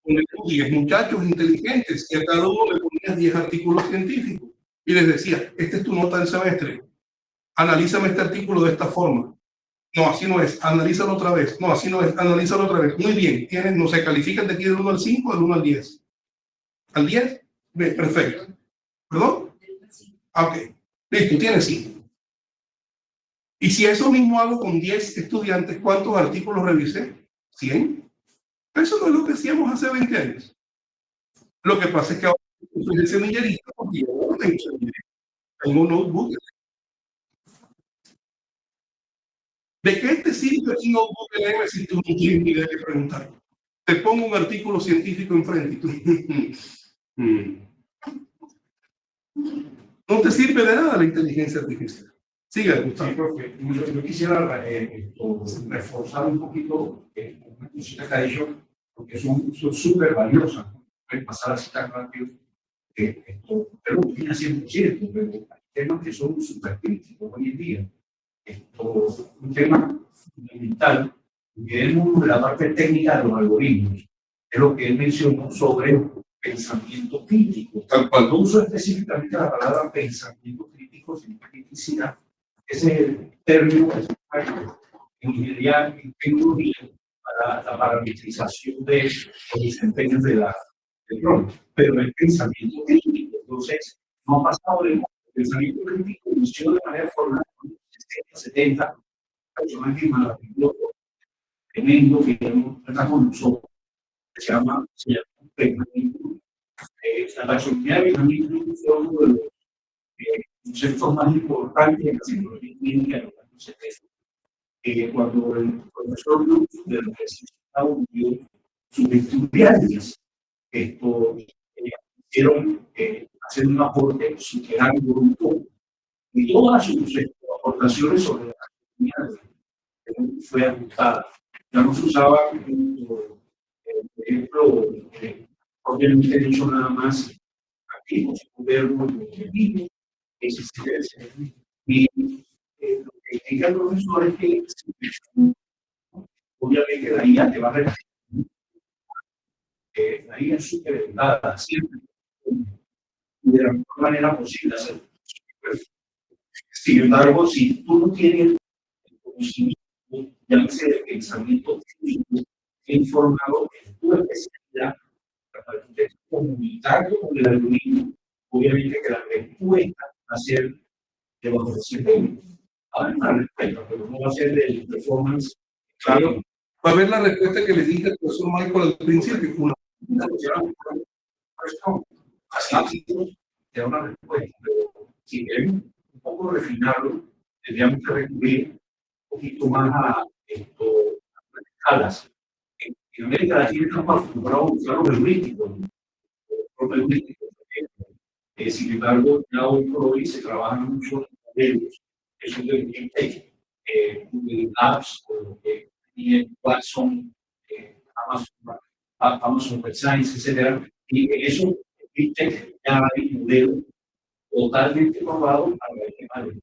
con 10 muchachos inteligentes, y a cada uno le ponías 10 artículos científicos y les decía, esta es tu nota del semestre, analízame este artículo de esta forma. No, así no es, analízalo otra vez. No, así no es, analízalo otra vez. Muy bien, tienen, no se califican de aquí del 1 al 5, del 1 al 10. ¿Al 10? Bien, perfecto. ¿Perdón? Ok, listo, tienes 5. Y si eso mismo hago con 10 estudiantes, ¿cuántos artículos revisé? 100. Eso no es lo que hacíamos hace 20 años. Lo que pasa es que ahora soy el semillerista porque yo no tengo semillerista. Tengo un notebook. ¿De qué te sirve un notebook LM si tú no tienes ni idea de preguntar? Te pongo un artículo científico enfrente y tú... No te sirve de nada la inteligencia artificial. Siga, Gustavo. Sí, profe, yo quisiera reforzar un poquito una cosita que ha dicho, porque son súper valiosas. Pueden pasar así tan rápido. Pero no tiene 100%, pero hay temas que son súper críticos hoy en día. Un tema fundamental, miremos la parte técnica de los algoritmos, es lo que él mencionó sobre pensamiento crítico. Cuando uso específicamente la palabra pensamiento crítico, sin criticidad, ese es el término que se usa en ingeniería en tecnología para la parametrización de los desempeños del rol, pero el pensamiento crítico. Entonces, no ha pasado de moda. El pensamiento crítico inició de manera formal en los 60, 70, personajes maravillosos, tremendo, que está con nosotros, que se llama pensamiento. La taxonomía de pensamiento fue uno de los conceptos más importantes de la psicología clínica de los años 70. Cuando el profesor Lutz de la Universidad de Estados Unidos, sus estudiantes hicieron hacer un aporte superando un poco, y todas sus aportaciones sobre la taxonomía fue ajustada. Ya no se usaba, por ejemplo, obviamente dicho nada más activos, verbos, objetivos, existencia. Y lo que diga el profesor es que obviamente la IA te va a repetir. La IA es súper elevada, siempre, de la mejor manera posible hacerlo. Sin embargo, si tú no tienes el conocimiento llámese de pensamiento crítico, informado en tu especialidad, tratamiento comunitario con el algoritmo, obviamente que la respuesta va a ser de bajo desempeño. Hay una respuesta, pero no va a ser del performance. Claro, va a ver la respuesta que le dije al profesor Michael al principio. Así te da una respuesta, pero si queremos un poco refinarlo, tendríamos que recurrir un poquito más a escalas. En América Latina estamos acostumbrados a usar los heurísticos, sin embargo, ya hoy por hoy se trabajan muchos modelos que son de Big Google Apps, Watson, Amazon Web Science, etc. Y en eso, Big Tech ya hay modelos totalmente probados para el tema de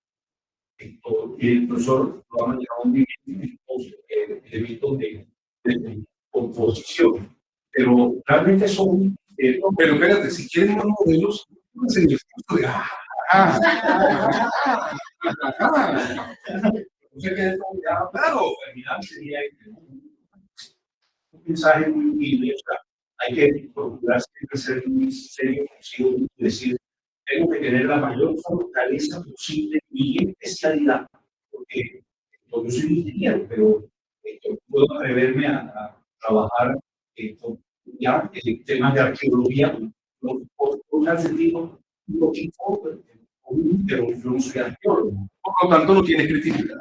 esto. Y el profesor lo ha manejado muy bien en elementos de composición. Pero realmente son. Pero espérate, si quieren más modelos, no se les gusta de claro, al final sería un mensaje muy humilde. O sea, hay que procurar siempre ser muy serio consigo y decir, tengo que tener la mayor fortaleza posible en mi especialidad, porque yo soy ingeniero, pero puedo atreverme a trabajar con ya temas de arqueología, por un sentido un poquito común, pero yo no soy arqueólogo. Por lo tanto, no tiene credibilidad.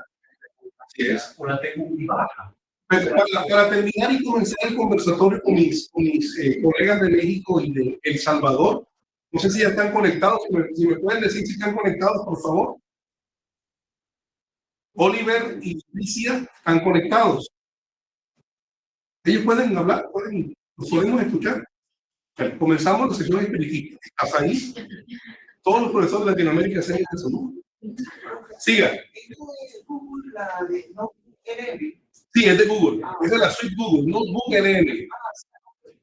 Así es, o la tengo muy baja. Pero para terminar y comenzar el conversatorio con mis colegas de México y de El Salvador, no sé si ya están conectados, si me pueden decir si están conectados, por favor. Oliver y Alicia están conectados. Ellos pueden hablar, los podemos escuchar. Bueno, comenzamos la sesión de ¿Estás ahí? Todos los profesores de Latinoamérica se eso, ¿no? Siga. Sí, es de Google. Es de la suite Google, Notebook LM.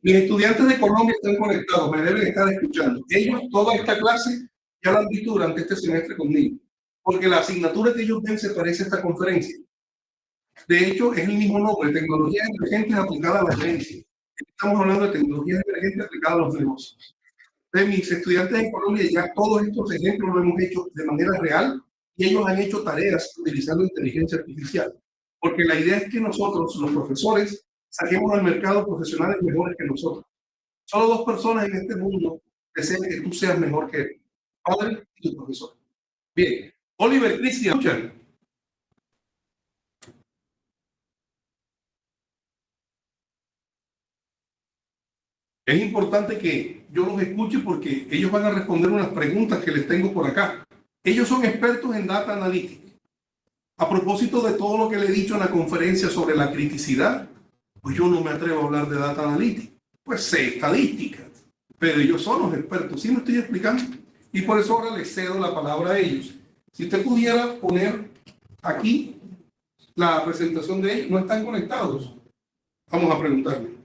Mis estudiantes de Colombia están conectados, me deben estar escuchando. Ellos, toda esta clase, ya la han visto durante este semestre conmigo, porque la asignatura que ellos ven se parece a esta conferencia. De hecho, es el mismo nombre, Tecnologías Emergentes Aplicadas a la Gerencia. Estamos hablando de tecnologías emergentes aplicadas a los negocios. De mis estudiantes en Colombia, ya todos estos ejemplos lo hemos hecho de manera real y ellos han hecho tareas utilizando inteligencia artificial. Porque la idea es que nosotros, los profesores, saquemos al mercado profesionales mejores que nosotros. Solo dos personas en este mundo desean que tú seas mejor que él, padre y tu profesor. Bien, Oliver, Cristian, escuchan. Es importante que yo los escuche porque ellos van a responder unas preguntas que les tengo por acá. Ellos son expertos en Data Analytics. A propósito de todo lo que le he dicho en la conferencia sobre la criticidad, pues yo no me atrevo a hablar de Data Analytics. Pues sé estadística, pero ellos son los expertos. ¿Sí me estoy explicando? Y por eso ahora les cedo la palabra a ellos. Si usted pudiera poner aquí la presentación de ellos, ¿no están conectados? Vamos a preguntarle.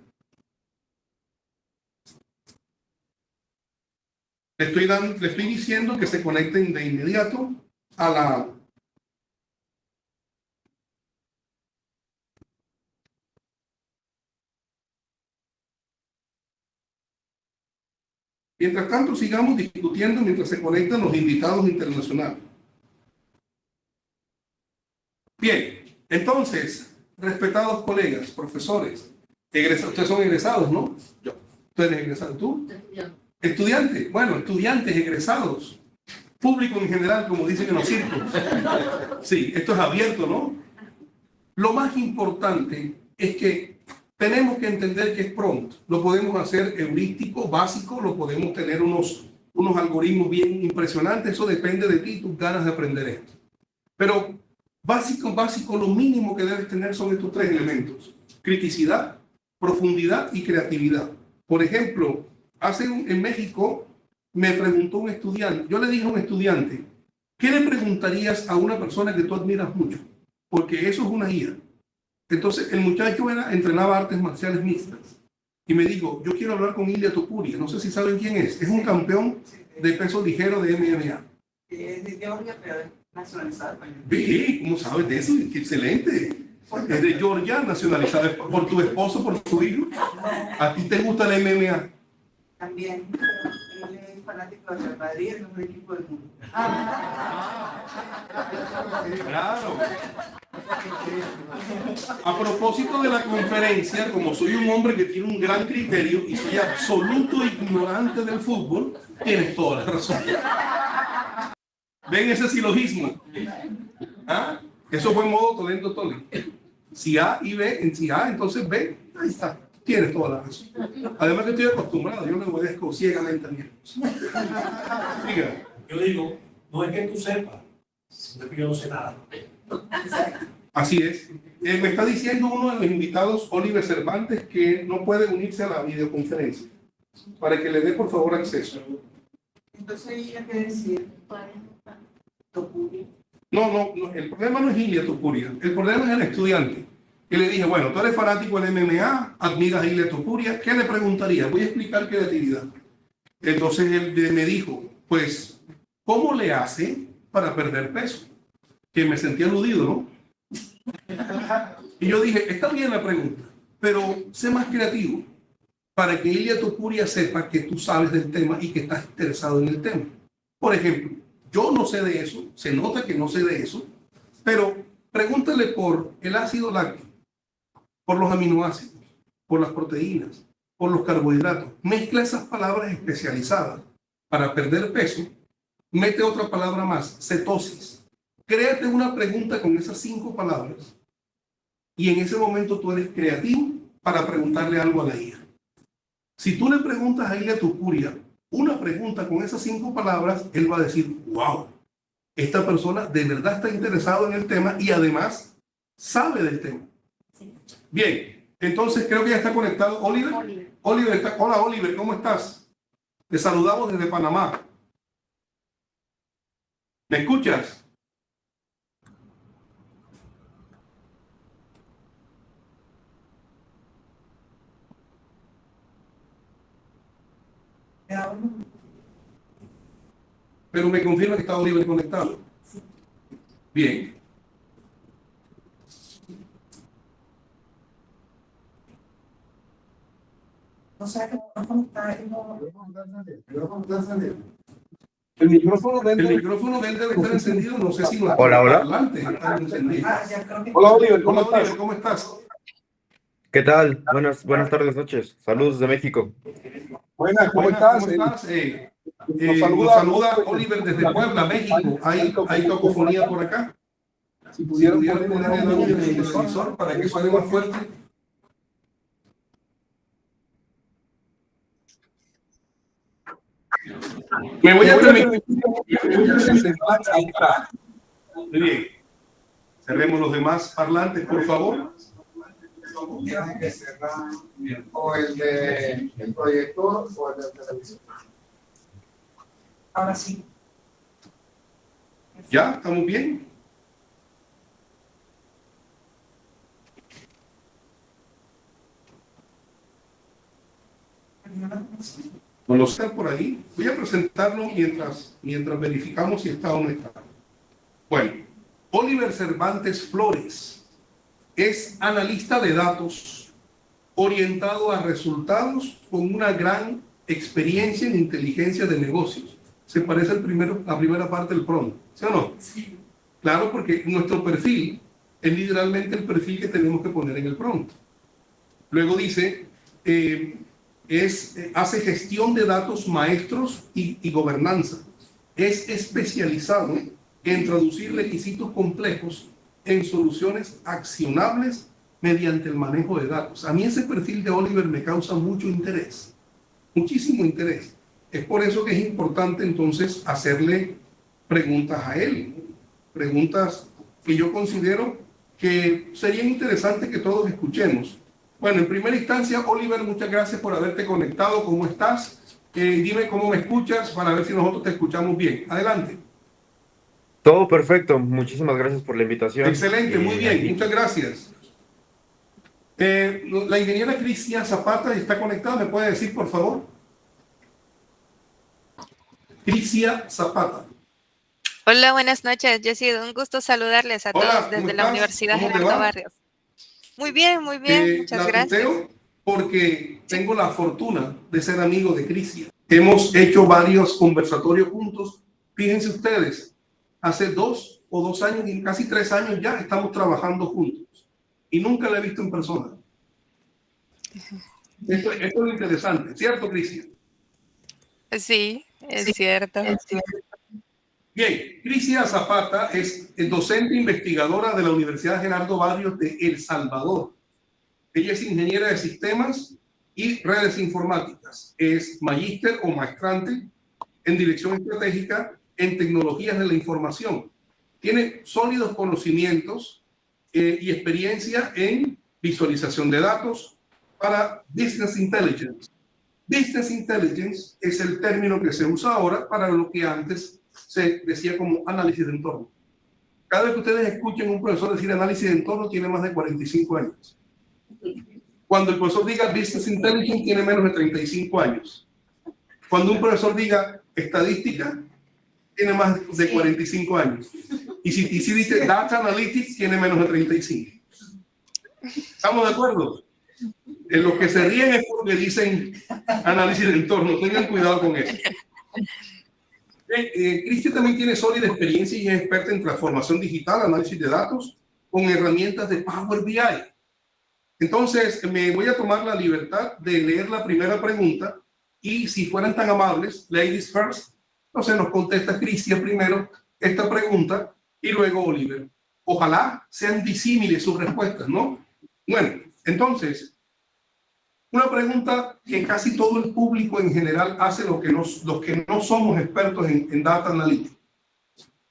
Le estoy diciendo que se conecten de inmediato a la... Mientras tanto, sigamos discutiendo mientras se conectan los invitados internacionales. Bien, entonces, respetados colegas, profesores, ustedes son egresados, ¿no? Yo. ¿Tú eres egresado? ¿Tú? Estudiantes, bueno, estudiantes egresados, público en general, como dicen en los circos. Sí, esto es abierto, ¿no? Lo más importante es que tenemos que entender que es prompt. Lo podemos hacer heurístico, básico, lo podemos tener unos algoritmos bien impresionantes. Eso depende de ti y tus ganas de aprender esto. Pero básico, lo mínimo que debes tener son estos tres elementos: criticidad, profundidad y creatividad. Por ejemplo, en México me preguntó un estudiante, yo le dije a un estudiante, ¿qué le preguntarías a una persona que tú admiras mucho? Porque eso es una guía. Entonces el muchacho entrenaba artes marciales mixtas y me dijo, yo quiero hablar con Ilia Topuria, no sé si saben quién es un campeón de peso ligero de MMA. Es de Georgia, pero es nacionalizado español. Ve, ¿cómo sabes de eso? ¡Qué excelente! Es de Georgia, nacionalizada por tu esposo, por tu hijo. ¿A ti te gusta el MMA? También. Él es fanático del Real Madrid, es el mejor equipo del mundo. Claro. A propósito de la conferencia, como soy un hombre que tiene un gran criterio y soy absoluto ignorante del fútbol, tienes toda la razón. ¿Ven ese silogismo? ¿Ah? Eso fue en modo Tolento Tony. Si A y B, si A, entonces B, ahí está. Tienes toda la razón. Además que estoy acostumbrado, yo le obedezco ciegamente a mi esposa. Diga. Yo digo, no es que tú sepas, sino que yo no sé nada. Así es. Me está diciendo uno de los invitados, Oliver Cervantes, que no puede unirse a la videoconferencia. Para que le dé, por favor, acceso. Entonces ella que decir, Topuria. No, el problema no es Ilia Topuria. El problema es el estudiante. Y le dije, bueno, tú eres fanático del MMA, admiras a Ilia Topuria, ¿qué le preguntaría? Voy a explicar creatividad. Entonces él me dijo, pues, ¿cómo le hace para perder peso? Que me sentí aludido, ¿no? Y yo dije, está bien la pregunta, pero sé más creativo para que Ilia Topuria sepa que tú sabes del tema y que estás interesado en el tema. Por ejemplo, yo no sé de eso, se nota que no sé de eso, pero pregúntale por el ácido láctico, por los aminoácidos, por las proteínas, por los carbohidratos. Mezcla esas palabras especializadas para perder peso, mete otra palabra más, cetosis. Créate una pregunta con esas 5 palabras y en ese momento tú eres creativo para preguntarle algo a la IA. Si tú le preguntas a Ilia Topuria una pregunta con esas 5 palabras, él va a decir, wow, esta persona de verdad está interesado en el tema y además sabe del tema. Bien, entonces creo que ya está conectado Oliver. Oliver está. Hola Oliver, ¿cómo estás? Te saludamos desde Panamá. ¿Me escuchas? Pero me confirma que está Oliver conectado. Bien. O sea que el micrófono está El micrófono de él debe estar encendido, no sé si lo Hola, hola. parlantes están encendidos. ya creo que Hola Oliver, ¿cómo estás? ¿Qué tal? Buenas tardes, noches. Saludos de México. Buenas, ¿cómo estás? Nos saluda Oliver desde Puebla, México. ¿Hay cacofonía por acá? Si pudieran poner el audio en el televisor para que suene más fuerte. Me voy a permitir. Ahí está. Muy bien. Cerremos los demás parlantes, por favor. Tienen que cerrar o el de el proyector o el de televisión. ahora sí. ¿Ya? ¿Estamos bien? No lo están por ahí. Voy a presentarlo mientras verificamos si está o no está. Bueno, Oliver Cervantes Flores es analista de datos orientado a resultados con una gran experiencia en inteligencia de negocios. Se parece la primera parte del prompt, ¿sí o no? Sí. Claro, porque nuestro perfil es literalmente el perfil que tenemos que poner en el prompt. Luego dice, hace gestión de datos maestros y gobernanza. Es especializado en traducir requisitos complejos en soluciones accionables mediante el manejo de datos. A mí ese perfil de Oliver me causa mucho interés, muchísimo interés. Es por eso que es importante entonces hacerle preguntas a él, preguntas que yo considero que serían interesantes que todos escuchemos. Bueno, en primera instancia, Oliver, muchas gracias por haberte conectado. ¿Cómo estás? Dime cómo me escuchas para ver si nosotros te escuchamos bien. Adelante. Todo perfecto. Muchísimas gracias por la invitación. Excelente, muy bien. Aquí. Muchas gracias. La ingeniera Crisia Zapata está conectada. ¿Me puede decir, por favor? Crisia Zapata. Hola, buenas noches, Jessy. Un gusto saludarles a Hola, todos ¿cómo desde la estás? Universidad ¿Cómo te Gerardo va? Barrios. Muy bien, muchas La gracias. tuteo porque tengo la fortuna de ser amigo de Cristian. Hemos hecho varios conversatorios juntos. Fíjense ustedes, hace 2 años y casi 3 años ya estamos trabajando juntos y nunca la he visto en persona. Esto es lo interesante, ¿cierto, Cristian? Sí, es cierto. Bien, Crisia Zapata es docente investigadora de la Universidad Gerardo Barrios de El Salvador. Ella es ingeniera de sistemas y redes informáticas. Es magíster o maestrante en dirección estratégica en tecnologías de la información. Tiene sólidos conocimientos y experiencia en visualización de datos para Business Intelligence. Business Intelligence es el término que se usa ahora para lo que antes se decía como análisis de entorno. Cada vez que ustedes escuchen a un profesor decir análisis de entorno, tiene más de 45 años. Cuando el profesor diga Business Intelligence, tiene menos de 35 años. Cuando un profesor diga estadística, tiene más de 45 años. Y si dice Data Analytics, tiene menos de 35. ¿Estamos de acuerdo? En lo que se ríen es porque dicen análisis de entorno. Tengan cuidado con eso. Cristian también tiene sólida experiencia y es experta en transformación digital, análisis de datos, con herramientas de Power BI. Entonces, me voy a tomar la libertad de leer la primera pregunta y si fueran tan amables, ladies first, entonces nos contesta Cristian primero esta pregunta y luego Oliver. Ojalá sean disímiles sus respuestas, ¿no? Bueno, entonces, una pregunta que casi todo el público en general hace los que no somos expertos en Data Analytics.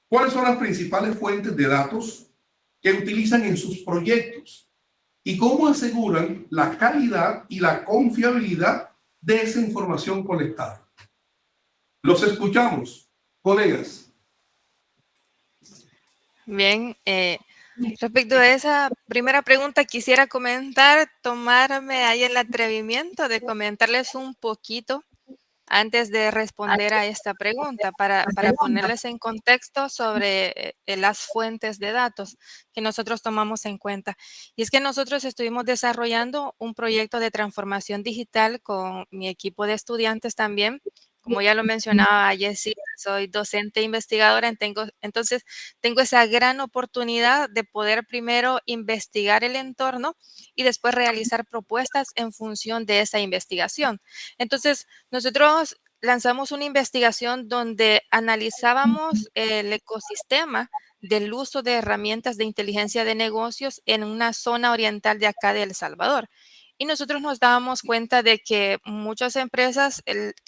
¿Cuáles son las principales fuentes de datos que utilizan en sus proyectos? ¿Y cómo aseguran la calidad y la confiabilidad de esa información colectada? Los escuchamos, colegas. Bien, respecto a esa primera pregunta, quisiera tomarme ahí el atrevimiento de comentarles un poquito antes de responder a esta pregunta, para ponerles en contexto sobre las fuentes de datos que nosotros tomamos en cuenta. Y es que nosotros estuvimos desarrollando un proyecto de transformación digital con mi equipo de estudiantes también. Como ya lo mencionaba Jessie, soy docente investigadora, entonces tengo esa gran oportunidad de poder primero investigar el entorno y después realizar propuestas en función de esa investigación. Entonces, nosotros lanzamos una investigación donde analizábamos el ecosistema del uso de herramientas de inteligencia de negocios en una zona oriental de acá de El Salvador. Y nosotros nos dábamos cuenta de que muchas empresas,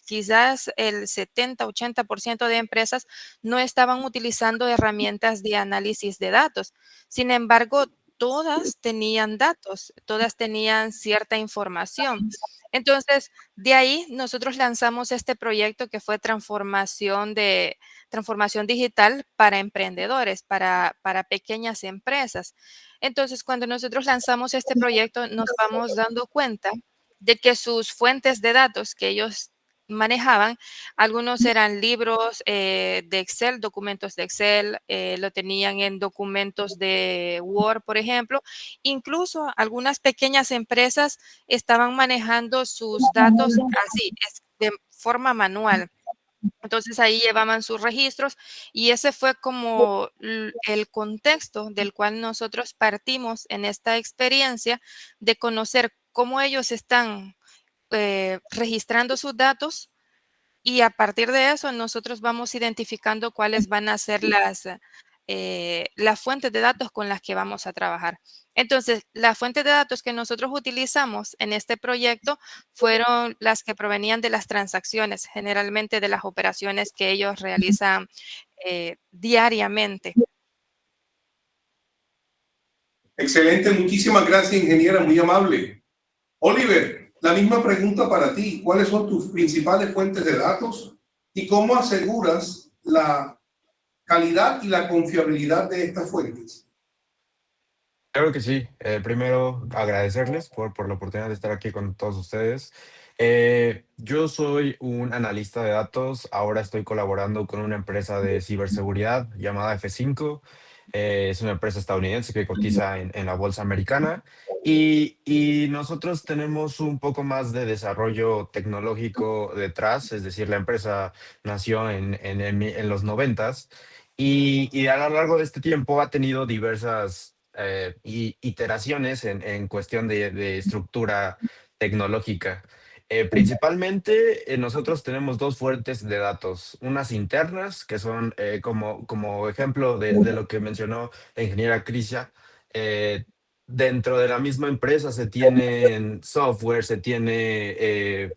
quizás el 70-80% de empresas, no estaban utilizando herramientas de análisis de datos. Sin embargo, todas tenían datos, todas tenían cierta información. Entonces, de ahí nosotros lanzamos este proyecto que fue transformación digital para emprendedores, para pequeñas empresas. Entonces, cuando nosotros lanzamos este proyecto, nos vamos dando cuenta de que sus fuentes de datos que ellos manejaban, algunos eran libros de Excel, documentos de Excel, lo tenían en documentos de Word, por ejemplo. Incluso algunas pequeñas empresas estaban manejando sus datos así, de forma manual. Entonces ahí llevaban sus registros y ese fue como el contexto del cual nosotros partimos en esta experiencia de conocer cómo ellos están registrando sus datos y a partir de eso nosotros vamos identificando cuáles van a ser las fuentes de datos con las que vamos a trabajar. Entonces, las fuentes de datos que nosotros utilizamos en este proyecto fueron las que provenían de las transacciones, generalmente de las operaciones que ellos realizan diariamente. Excelente, muchísimas gracias, ingeniera, muy amable. Oliver, la misma pregunta para ti. ¿Cuáles son tus principales fuentes de datos y cómo aseguras la calidad y la confiabilidad de estas fuentes? Claro que sí. Primero, agradecerles por la oportunidad de estar aquí con todos ustedes. Yo soy un analista de datos. Ahora estoy colaborando con una empresa de ciberseguridad llamada F5. Es una empresa estadounidense que cotiza en la bolsa americana y nosotros tenemos un poco más de desarrollo tecnológico detrás, es decir, la empresa nació en los noventas y a lo largo de este tiempo ha tenido diversas iteraciones en cuestión de estructura tecnológica. Principalmente nosotros tenemos dos fuentes de datos, unas internas que son como ejemplo de lo que mencionó la ingeniera Crisia. Dentro de la misma empresa se tienen software, se tiene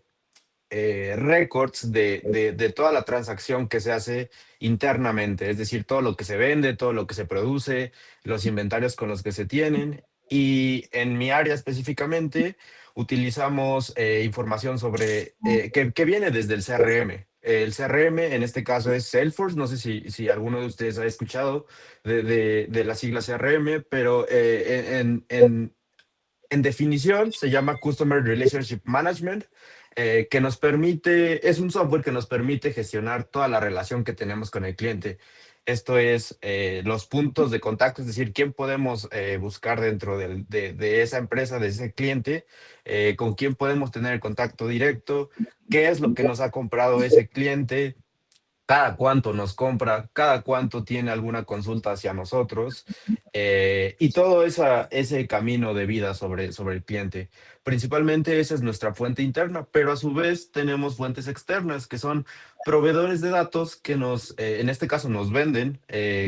records de toda la transacción que se hace internamente, es decir, todo lo que se vende, todo lo que se produce, los inventarios con los que se tienen. Y en mi área específicamente utilizamos información sobre que viene desde el CRM. El CRM en este caso es Salesforce, no sé si alguno de ustedes ha escuchado de la sigla CRM, pero en definición, se llama Customer Relationship Management, que nos permite, es un software que nos permite gestionar toda la relación que tenemos con el cliente. Esto es los puntos de contacto, es decir, quién podemos buscar dentro de esa empresa, de ese cliente, con quién podemos tener el contacto directo, qué es lo que nos ha comprado ese cliente, cada cuánto nos compra, cada cuánto tiene alguna consulta hacia nosotros y todo ese camino de vida sobre el cliente. Principalmente esa es nuestra fuente interna, pero a su vez tenemos fuentes externas que son proveedores de datos que en este caso nos venden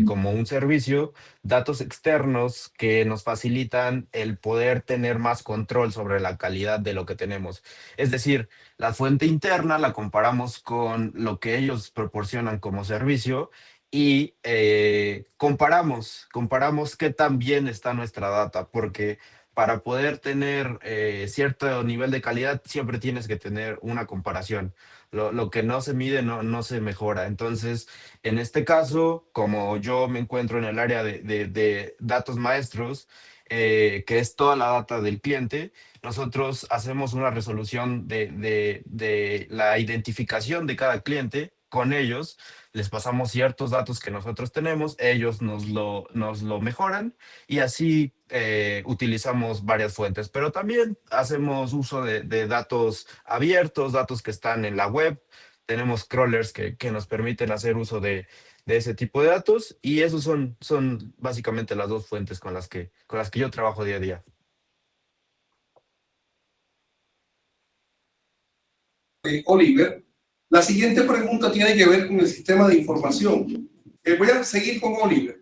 como un servicio, datos externos que nos facilitan el poder tener más control sobre la calidad de lo que tenemos. Es decir, la fuente interna la comparamos con lo que ellos proporcionan como servicio y comparamos qué tan bien está nuestra data, porque para poder tener cierto nivel de calidad siempre tienes que tener una comparación. Lo que no se mide no se mejora. Entonces, en este caso, como yo me encuentro en el área de datos maestros, que es toda la data del cliente, nosotros hacemos una resolución de la identificación de cada cliente con ellos, les pasamos ciertos datos que nosotros tenemos, ellos nos lo mejoran y así utilizamos varias fuentes, pero también hacemos uso de datos abiertos, datos que están en la web, tenemos crawlers que nos permiten hacer uso de ese tipo de datos y esos son básicamente las dos fuentes con las que yo trabajo día a día. Oliver. La siguiente pregunta tiene que ver con el sistema de información. Voy a seguir con Oliver.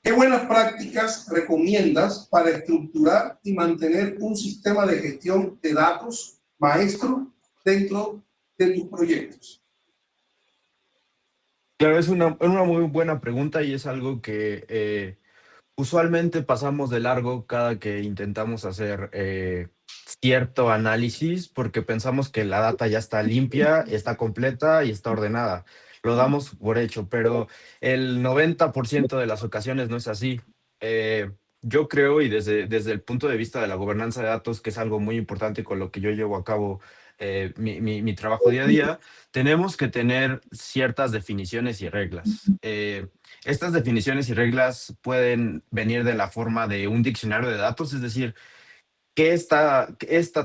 ¿Qué buenas prácticas recomiendas para estructurar y mantener un sistema de gestión de datos maestro dentro de tus proyectos? Claro, es una muy buena pregunta y es algo que usualmente pasamos de largo cada que intentamos hacer cierto análisis porque pensamos que la data ya está limpia, está completa y está ordenada. Lo damos por hecho, pero el 90% de las ocasiones no es así. Yo creo, y desde el punto de vista de la gobernanza de datos, que es algo muy importante con lo que yo llevo a cabo mi trabajo día a día, tenemos que tener ciertas definiciones y reglas. Estas definiciones y reglas pueden venir de la forma de un diccionario de datos, es decir, que esta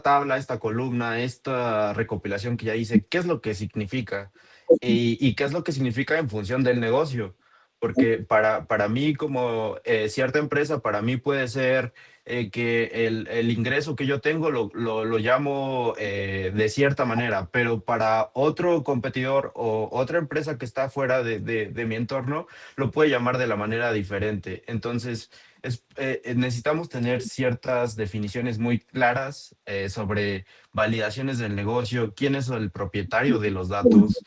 tabla, esta columna, esta recopilación que ya hice, ¿qué es lo que significa? Y qué es lo que significa en función del negocio. Porque para mí, como cierta empresa, para mí puede ser que el ingreso que yo tengo lo llamo de cierta manera, pero para otro competidor o otra empresa que está fuera de mi entorno, lo puede llamar de la manera diferente. Entonces, necesitamos tener ciertas definiciones muy claras sobre validaciones del negocio, quién es el propietario de los datos,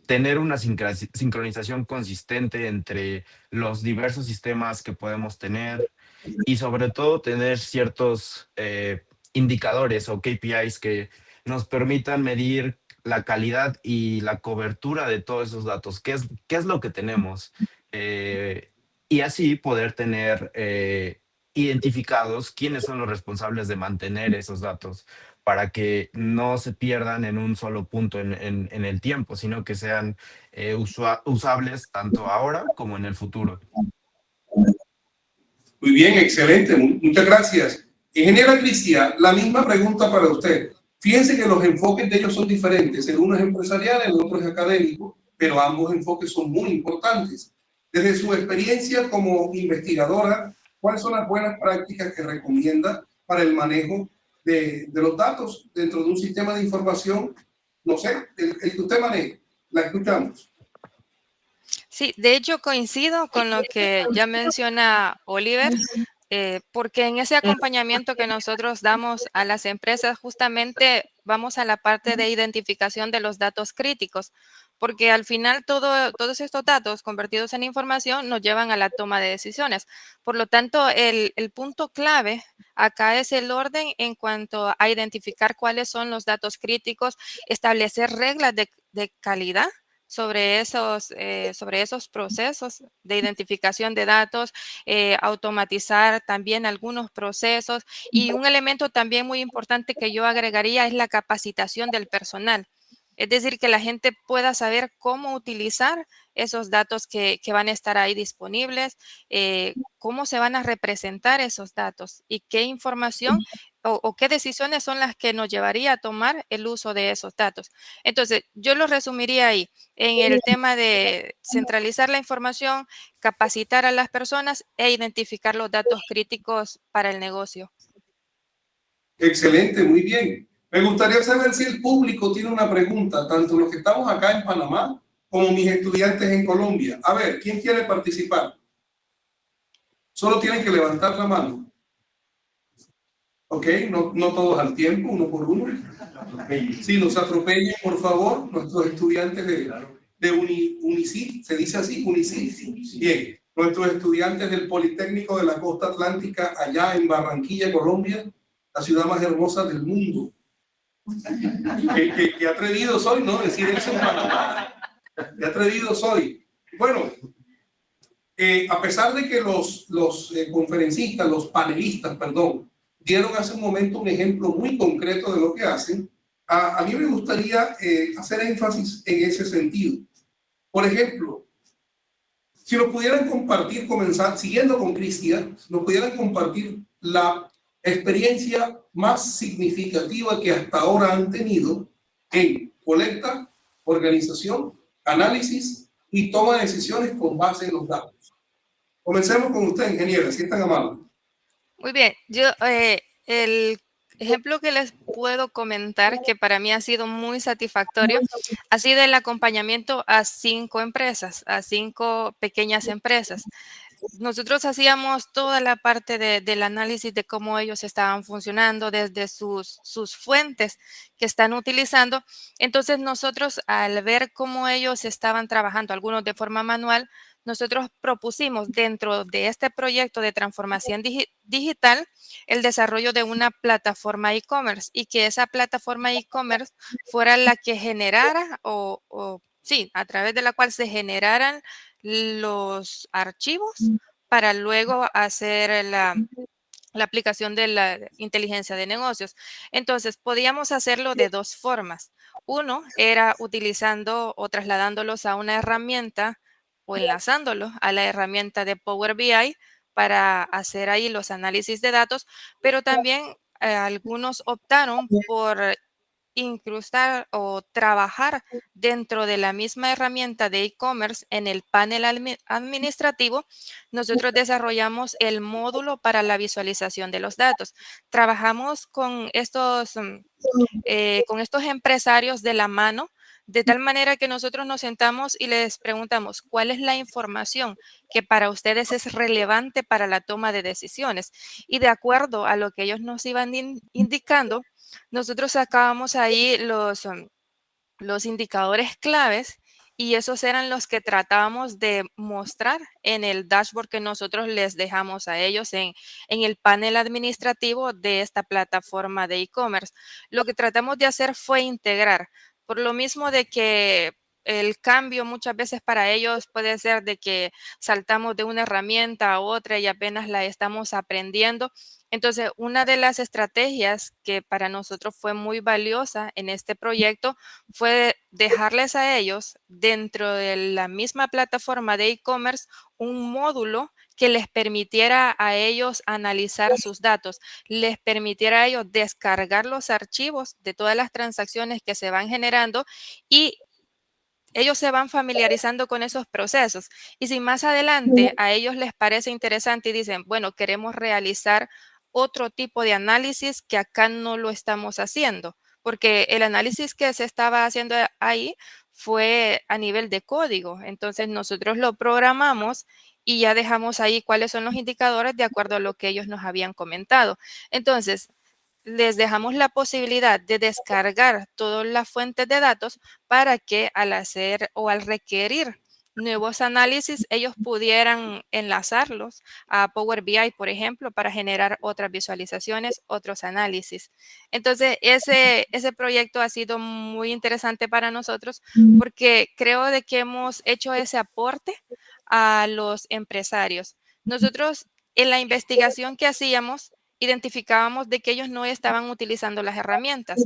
tener una sincronización consistente entre los diversos sistemas que podemos tener y sobre todo tener ciertos indicadores o KPIs que nos permitan medir la calidad y la cobertura de todos esos datos, qué es lo que tenemos. Y así poder tener identificados quiénes son los responsables de mantener esos datos para que no se pierdan en un solo punto en el tiempo, sino que sean usables tanto ahora como en el futuro. Muy bien, excelente, muchas gracias. Ingeniera Cristian, la misma pregunta para usted. Fíjense que los enfoques de ellos son diferentes. El uno es empresarial, el otro es académico, pero ambos enfoques son muy importantes. Desde su experiencia como investigadora, ¿cuáles son las buenas prácticas que recomienda para el manejo de los datos dentro de un sistema de información? No sé, el que usted maneje. La escuchamos. Sí, de hecho coincido con lo que ya menciona Oliver, porque en ese acompañamiento que nosotros damos a las empresas, justamente vamos a la parte de identificación de los datos críticos, porque al final todos estos datos convertidos en información nos llevan a la toma de decisiones. Por lo tanto, el punto clave acá es el orden en cuanto a identificar cuáles son los datos críticos, establecer reglas de calidad sobre esos procesos de identificación de datos, automatizar también algunos procesos, y un elemento también muy importante que yo agregaría es la capacitación del personal. Es decir, que la gente pueda saber cómo utilizar esos datos que van a estar ahí disponibles, cómo se van a representar esos datos y qué información o qué decisiones son las que nos llevaría a tomar el uso de esos datos. Entonces, yo lo resumiría ahí, en el tema de centralizar la información, capacitar a las personas e identificar los datos críticos para el negocio. Excelente, muy bien. Me gustaría saber si el público tiene una pregunta, tanto los que estamos acá en Panamá como mis estudiantes en Colombia. A ver, ¿quién quiere participar? Solo tienen que levantar la mano. Ok, no todos al tiempo, uno por uno. Sí, nos atropellen, por favor, nuestros estudiantes de UNICIF, ¿se dice así? UNICIF. Bien, nuestros estudiantes del Politécnico de la Costa Atlántica, allá en Barranquilla, Colombia, la ciudad más hermosa del mundo. Qué atrevido soy, ¿no? Decir eso en Panamá. Qué atrevido soy. Bueno, a pesar de que los conferencistas, los panelistas, perdón, dieron hace un momento un ejemplo muy concreto de lo que hacen, a mí me gustaría hacer énfasis en ese sentido. Por ejemplo, si nos pudieran compartir, comenzar, siguiendo con Cristian, nos pudieran compartir la experiencia más significativa que hasta ahora han tenido en colecta, organización, análisis y toma de decisiones con base en los datos. Comencemos con usted, ingeniera, si es tan amable. Muy bien, yo el ejemplo que les puedo comentar que para mí ha sido muy satisfactorio ha sido el acompañamiento a 5 empresas, a 5 pequeñas empresas. Nosotros hacíamos toda la parte del análisis de cómo ellos estaban funcionando desde sus fuentes que están utilizando. Entonces nosotros, al ver cómo ellos estaban trabajando, algunos de forma manual, nosotros propusimos dentro de este proyecto de transformación digital el desarrollo de una plataforma e-commerce, y que esa plataforma e-commerce fuera la que generara sí, a través de la cual se generaran los archivos para luego hacer la aplicación de la inteligencia de negocios. Entonces, podíamos hacerlo de 2 formas. Uno era utilizando o trasladándolos a una herramienta o enlazándolos a la herramienta de Power BI para hacer ahí los análisis de datos, pero también algunos optaron por incrustar o trabajar dentro de la misma herramienta de e-commerce en el panel administrativo. Nosotros desarrollamos el módulo para la visualización de los datos. Trabajamos con estos empresarios de la mano, de tal manera que nosotros nos sentamos y les preguntamos cuál es la información que para ustedes es relevante para la toma de decisiones. Y de acuerdo a lo que ellos nos iban indicando, nosotros sacábamos ahí los indicadores claves, y esos eran los que tratábamos de mostrar en el dashboard que nosotros les dejamos a ellos en el panel administrativo de esta plataforma de e-commerce. Lo que tratamos de hacer fue integrar, por lo mismo de que el cambio muchas veces para ellos puede ser de que saltamos de una herramienta a otra y apenas la estamos aprendiendo. Entonces, una de las estrategias que para nosotros fue muy valiosa en este proyecto fue dejarles a ellos dentro de la misma plataforma de e-commerce un módulo que les permitiera a ellos analizar sus datos, les permitiera a ellos descargar los archivos de todas las transacciones que se van generando y ellos se van familiarizando con esos procesos. Y si más adelante a ellos les parece interesante y dicen, bueno, queremos realizar otro tipo de análisis que acá no lo estamos haciendo, porque el análisis que se estaba haciendo ahí fue a nivel de código. Entonces nosotros lo programamos y ya dejamos ahí cuáles son los indicadores de acuerdo a lo que ellos nos habían comentado. Entonces, les dejamos la posibilidad de descargar todas las fuentes de datos para que al hacer o al requerir nuevos análisis, ellos pudieran enlazarlos a Power BI, por ejemplo, para generar otras visualizaciones, otros análisis. Entonces, ese proyecto ha sido muy interesante para nosotros porque creo de que hemos hecho ese aporte a los empresarios. Nosotros, en la investigación que hacíamos, identificábamos de que ellos no estaban utilizando las herramientas.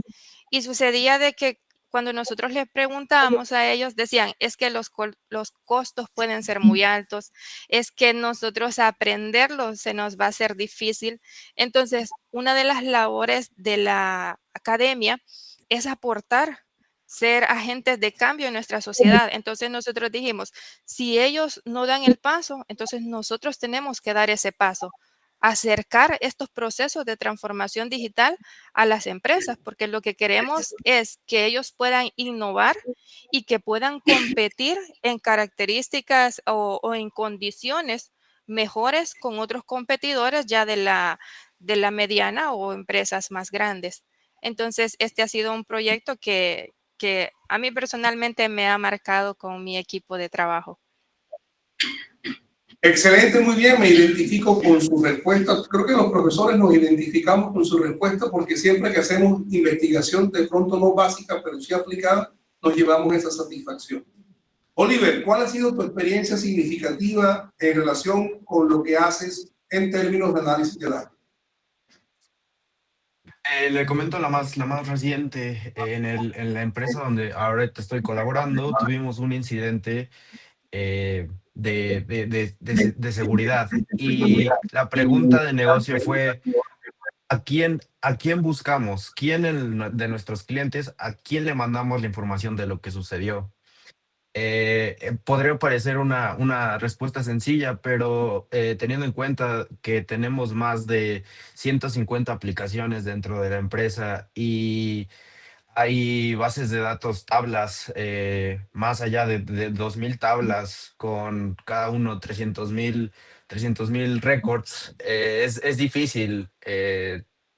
Y sucedía de que cuando nosotros les preguntábamos a ellos, decían, es que los costos pueden ser muy altos, es que nosotros aprenderlo se nos va a ser difícil. Entonces, una de las labores de la academia es aportar, ser agentes de cambio en nuestra sociedad. Entonces nosotros dijimos, si ellos no dan el paso, entonces nosotros tenemos que dar ese paso, acercar estos procesos de transformación digital a las empresas, porque lo que queremos es que ellos puedan innovar y que puedan competir en características o en condiciones mejores con otros competidores ya de la mediana o empresas más grandes. Entonces, este ha sido un proyecto que a mí personalmente me ha marcado con mi equipo de trabajo. Excelente, muy bien, me identifico con su respuesta. Creo que los profesores nos identificamos con su respuesta porque siempre que hacemos investigación, de pronto no básica, pero sí aplicada, nos llevamos esa satisfacción. Oliver, ¿cuál ha sido tu experiencia significativa en relación con lo que haces en términos de análisis de datos? Le comento la más reciente. En la empresa donde ahora estoy colaborando, tuvimos un incidente de seguridad. Y la pregunta de negocio fue, ¿a quién buscamos? De nuestros clientes, a quién le mandamos la información de lo que sucedió? Podría parecer una respuesta sencilla, pero teniendo en cuenta que tenemos más de 150 aplicaciones dentro de la empresa y hay bases de datos, tablas, más allá de 2,000 tablas, con cada uno 300,000 récords. Es difícil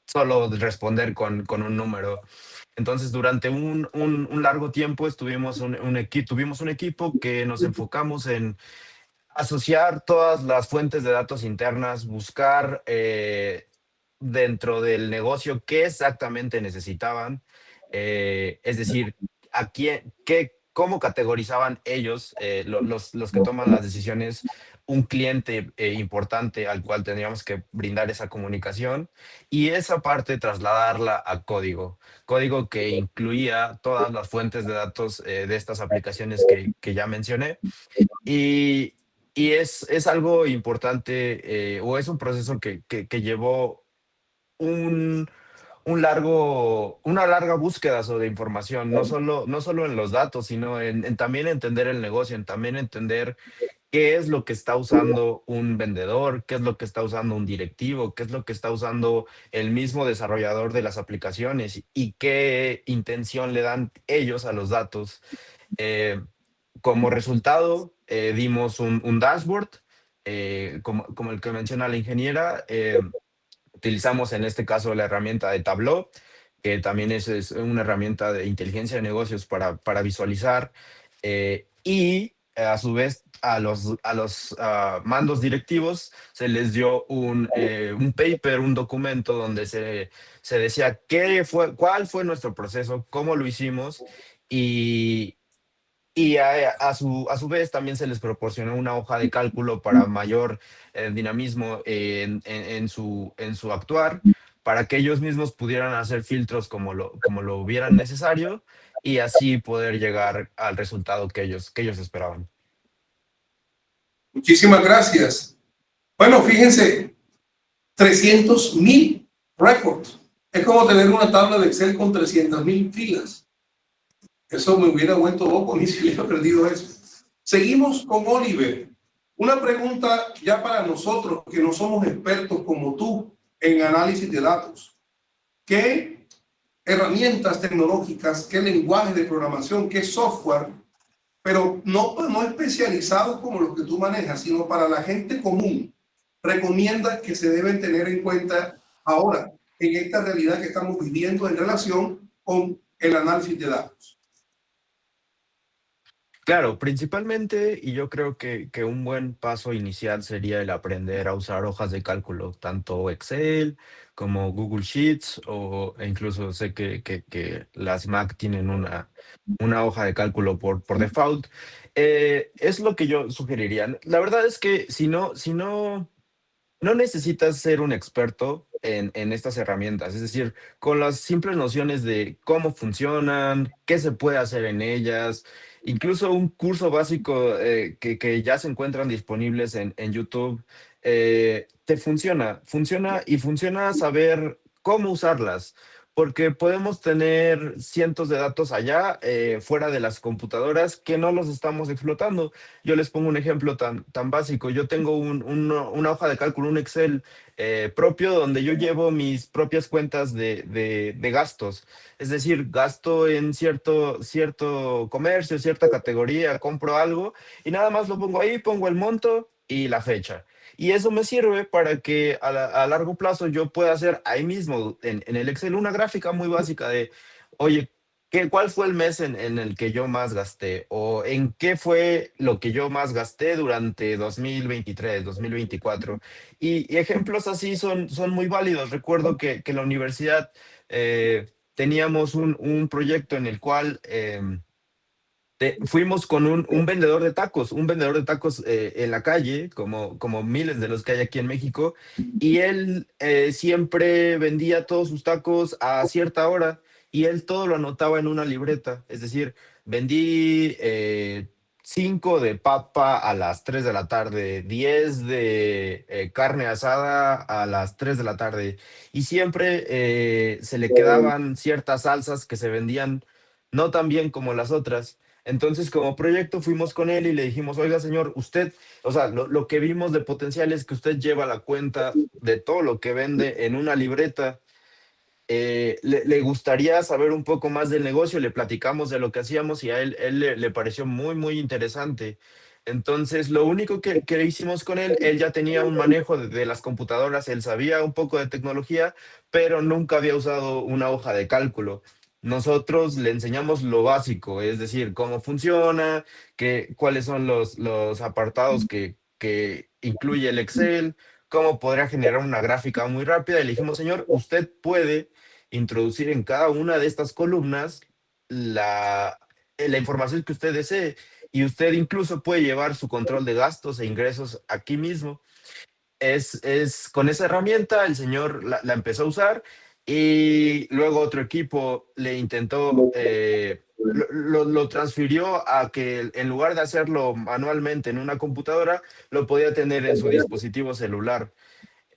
solo responder con un número. Entonces, durante un largo tiempo tuvimos un equipo que nos enfocamos en asociar todas las fuentes de datos internas, buscar dentro del negocio qué exactamente necesitaban, es decir, cómo categorizaban ellos, los que toman las decisiones, un cliente importante al cual tendríamos que brindar esa comunicación y esa parte trasladarla a código que incluía todas las fuentes de datos de estas aplicaciones que ya mencioné. Y, y es algo importante, o es un proceso que llevó un, una larga búsqueda sobre información, no solo en los datos, sino en también entender el negocio, en también entender qué es lo que está usando un vendedor, qué es lo que está usando un directivo, qué es lo que está usando el mismo desarrollador de las aplicaciones y qué intención le dan ellos a los datos. Eh, Como resultado, dimos un dashboard, como el que menciona la ingeniera. Utilizamos en este caso la herramienta de Tableau, que también es una herramienta de inteligencia de negocios para visualizar. Y a su vez a los mandos directivos se les dio un paper, un documento donde se decía cuál fue nuestro proceso, cómo lo hicimos y a su vez también se les proporcionó una hoja de cálculo para mayor dinamismo en su actuar, para que ellos mismos pudieran hacer filtros como lo hubieran necesario y así poder llegar al resultado que ellos esperaban. Muchísimas gracias. Bueno, fíjense, 300.000 records. Es como tener una tabla de Excel con 300.000 filas. Eso me hubiera vuelto loco, ni si hubiera aprendido eso. Seguimos con Oliver. Una pregunta ya para nosotros que no somos expertos como tú en análisis de datos. ¿Qué herramientas tecnológicas, qué lenguaje de programación, qué software, pero no especializados como los que tú manejas, sino para la gente común, recomiendas que se deben tener en cuenta ahora en esta realidad que estamos viviendo en relación con el análisis de datos? Claro, principalmente, y yo creo que un buen paso inicial sería el aprender a usar hojas de cálculo, tanto Excel como Google Sheets, e incluso sé que las Mac tienen una hoja de cálculo por default. Es lo que yo sugeriría. La verdad es que no necesitas ser un experto en estas herramientas, es decir, con las simples nociones de cómo funcionan, qué se puede hacer en ellas, incluso un curso básico que ya se encuentran disponibles en YouTube, te funciona saber cómo usarlas. Porque podemos tener cientos de datos allá, fuera de las computadoras, que no los estamos explotando. Yo les pongo un ejemplo tan básico. Yo tengo una hoja de cálculo, un Excel propio, donde yo llevo mis propias cuentas de gastos. Es decir, gasto en cierto comercio, cierta categoría, compro algo y nada más lo pongo ahí, pongo el monto y la fecha. Y eso me sirve para que a largo plazo yo pueda hacer ahí mismo en el Excel una gráfica muy básica de, oye, ¿cuál fue el mes en el que yo más gasté? ¿O en qué fue lo que yo más gasté durante 2023, 2024? Y ejemplos así son muy válidos. Recuerdo que en la universidad teníamos un proyecto en el cual fuimos con un vendedor de tacos en la calle, como miles de los que hay aquí en México, y él siempre vendía todos sus tacos a cierta hora y él todo lo anotaba en una libreta. Es decir, vendí 5 de papa a las 3 de la tarde, 10 de carne asada a las 3 de la tarde, y siempre se le quedaban ciertas salsas que se vendían no tan bien como las otras. Entonces, como proyecto, fuimos con él y le dijimos, oiga, señor, usted, o sea, lo que vimos de potencial es que usted lleva la cuenta de todo lo que vende en una libreta. Le gustaría saber un poco más del negocio, le platicamos de lo que hacíamos y a él le pareció muy interesante. Entonces, lo único que hicimos con él ya tenía un manejo de las computadoras, él sabía un poco de tecnología, pero nunca había usado una hoja de cálculo. Nosotros le enseñamos lo básico, es decir, cómo funciona, cuáles son los apartados que incluye el Excel, cómo podría generar una gráfica muy rápida. Y le dijimos, señor, usted puede introducir en cada una de estas columnas la información que usted desee, y usted incluso puede llevar su control de gastos e ingresos aquí mismo. Con esa herramienta el señor la empezó a usar, y luego otro equipo le intentó, lo transfirió a que en lugar de hacerlo manualmente en una computadora, lo podía tener en su dispositivo celular.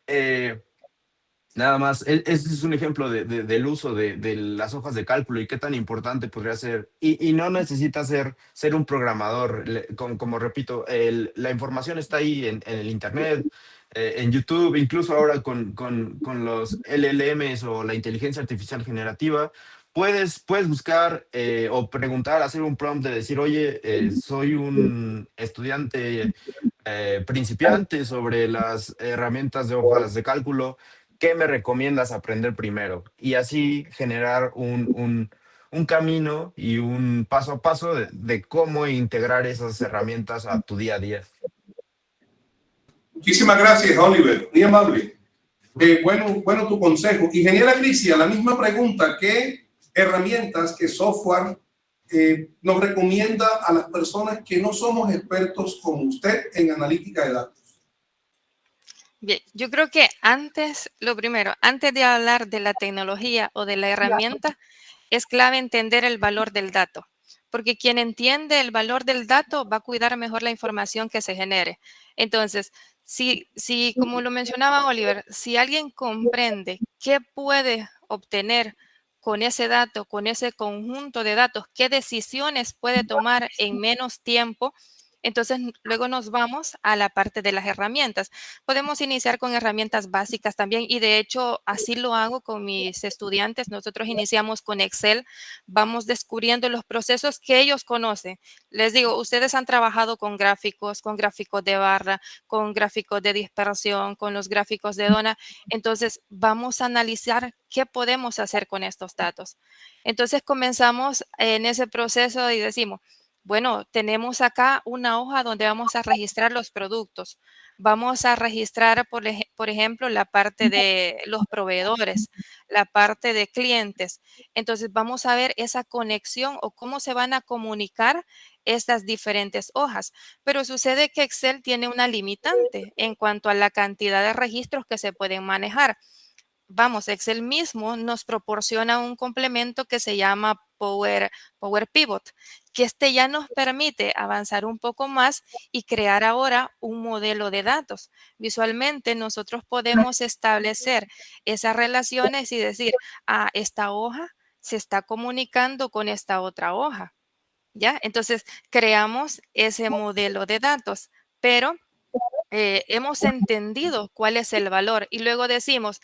Eh, Nada más, este es un ejemplo del uso de las hojas de cálculo y qué tan importante podría ser. Y no necesita ser un programador. Como repito, la información está ahí en el Internet, en YouTube, incluso ahora con los LLMs o la inteligencia artificial generativa. Puedes buscar o preguntar, hacer un prompt de decir, oye, soy un estudiante principiante sobre las herramientas de hojas de cálculo. ¿Qué me recomiendas aprender primero? Y así generar un camino y un paso a paso de cómo integrar esas herramientas a tu día a día. Muchísimas gracias, Oliver. Muy amable. Bueno tu consejo. Ingeniera Alicia, la misma pregunta. ¿Qué herramientas, qué software nos recomienda a las personas que no somos expertos como usted en analítica de datos? Bien, yo creo que lo primero, antes de hablar de la tecnología o de la herramienta, es clave entender el valor del dato, porque quien entiende el valor del dato va a cuidar mejor la información que se genere. Entonces, Si, como lo mencionaba Oliver, si alguien comprende qué puede obtener con ese dato, con ese conjunto de datos, qué decisiones puede tomar en menos tiempo, entonces luego nos vamos a la parte de las herramientas. Podemos iniciar con herramientas básicas también y de hecho así lo hago con mis estudiantes. Nosotros iniciamos con Excel, vamos descubriendo los procesos que ellos conocen. Les digo, ustedes han trabajado con gráficos de barra, con gráficos de dispersión, con los gráficos de dona. Entonces, vamos a analizar qué podemos hacer con estos datos. Entonces, comenzamos en ese proceso y decimos, bueno, tenemos acá una hoja donde vamos a registrar los productos. Vamos a registrar, por ejemplo, la parte de los proveedores, la parte de clientes. Entonces, vamos a ver esa conexión o cómo se van a comunicar estas diferentes hojas. Pero sucede que Excel tiene una limitante en cuanto a la cantidad de registros que se pueden manejar. Vamos, Excel mismo nos proporciona un complemento que se llama Power Pivot, que este ya nos permite avanzar un poco más y crear ahora un modelo de datos. Visualmente nosotros podemos establecer esas relaciones y decir, esta hoja se está comunicando con esta otra hoja. ¿Ya? Entonces, creamos ese modelo de datos, pero hemos entendido cuál es el valor y luego decimos,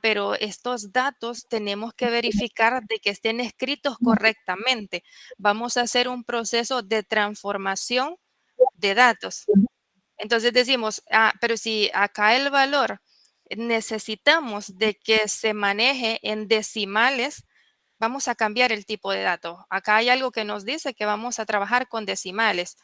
pero estos datos tenemos que verificar de que estén escritos correctamente. Vamos a hacer un proceso de transformación de datos. Entonces decimos, pero si acá el valor necesitamos de que se maneje en decimales, vamos a cambiar el tipo de dato. Acá hay algo que nos dice que vamos a trabajar con decimales.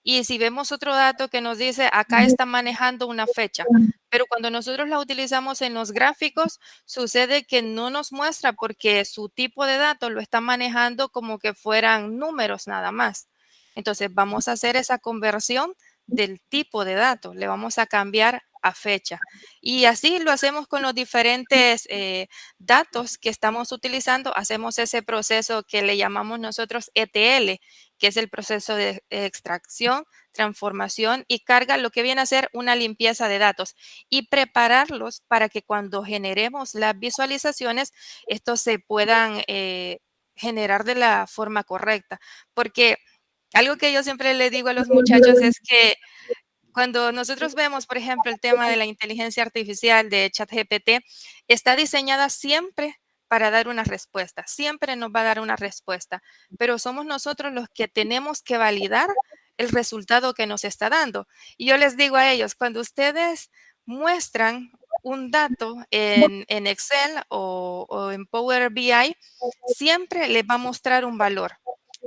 Y si vemos otro dato que nos dice, acá está manejando una fecha, pero cuando nosotros la utilizamos en los gráficos, sucede que no nos muestra porque su tipo de dato lo está manejando como que fueran números nada más. Entonces vamos a hacer esa conversión del tipo de dato, le vamos a cambiar a fecha. Y así lo hacemos con los diferentes datos que estamos utilizando, hacemos ese proceso que le llamamos nosotros ETL, que es el proceso de extracción, transformación y carga, lo que viene a ser una limpieza de datos y prepararlos para que cuando generemos las visualizaciones, estos se puedan generar de la forma correcta. Porque algo que yo siempre le digo a los muchachos es que cuando nosotros vemos, por ejemplo, el tema de la inteligencia artificial de ChatGPT, está diseñada siempre para dar una respuesta, siempre nos va a dar una respuesta, pero somos nosotros los que tenemos que validar el resultado que nos está dando. Y yo les digo a ellos, cuando ustedes muestran un dato en Excel o en Power BI, siempre les va a mostrar un valor,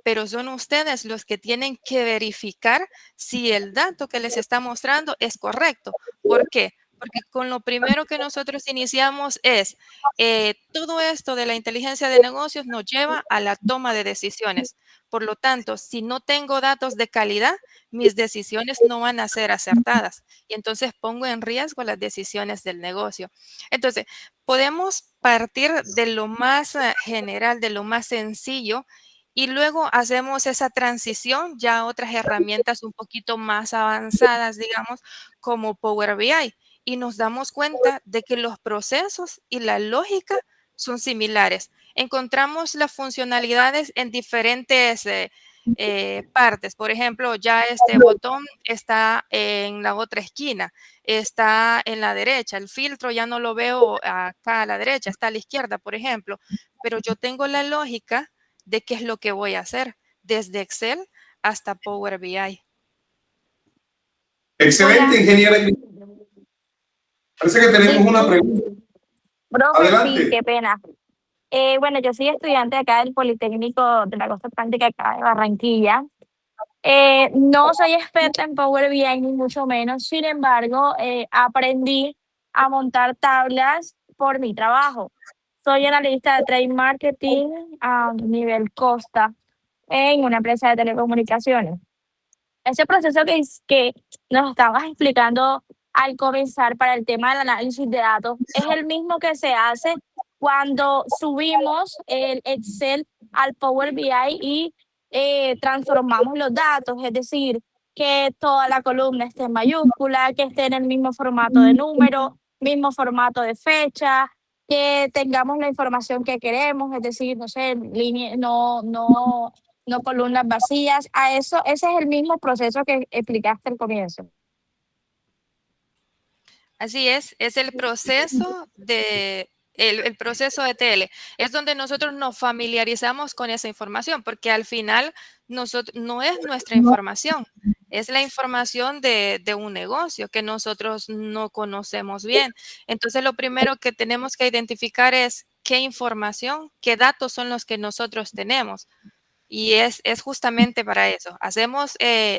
pero son ustedes los que tienen que verificar si el dato que les está mostrando es correcto. ¿Por qué? Porque con lo primero que nosotros iniciamos es, todo esto de la inteligencia de negocios nos lleva a la toma de decisiones. Por lo tanto, si no tengo datos de calidad, mis decisiones no van a ser acertadas. Y entonces pongo en riesgo las decisiones del negocio. Entonces, podemos partir de lo más general, de lo más sencillo, y luego hacemos esa transición ya a otras herramientas un poquito más avanzadas, digamos, como Power BI. Y nos damos cuenta de que los procesos y la lógica son similares. Encontramos las funcionalidades en diferentes partes. Por ejemplo, ya este botón está en la otra esquina, está en la derecha. El filtro ya no lo veo acá a la derecha, está a la izquierda, por ejemplo. Pero yo tengo la lógica de qué es lo que voy a hacer, desde Excel hasta Power BI. Excelente, Hola. ingeniera. Parece que tenemos una pregunta. Profe, sí, Adelante. qué pena. Bueno, yo soy estudiante acá del Politécnico de la Costa Atlántica, acá de Barranquilla. No soy experta en Power BI, ni mucho menos. Sin embargo, aprendí a montar tablas por mi trabajo. Soy analista de trade marketing a nivel costa en una empresa de telecomunicaciones. Ese proceso que nos estabas explicando al comenzar para el tema del análisis de datos es el mismo que se hace cuando subimos el Excel al Power BI y transformamos los datos. Es decir, que toda la columna esté en mayúscula, que esté en el mismo formato de número, mismo formato de fecha, que tengamos la información que queremos, es decir, no sé, línea, no columnas vacías. A eso, ese es el mismo proceso que explicaste al comienzo. Así es el proceso el proceso ETL. Es donde nosotros nos familiarizamos con esa información, porque al final no es nuestra información, es la información de un negocio que nosotros no conocemos bien. Entonces, lo primero que tenemos que identificar es qué información, qué datos son los que nosotros tenemos. Y es justamente para eso.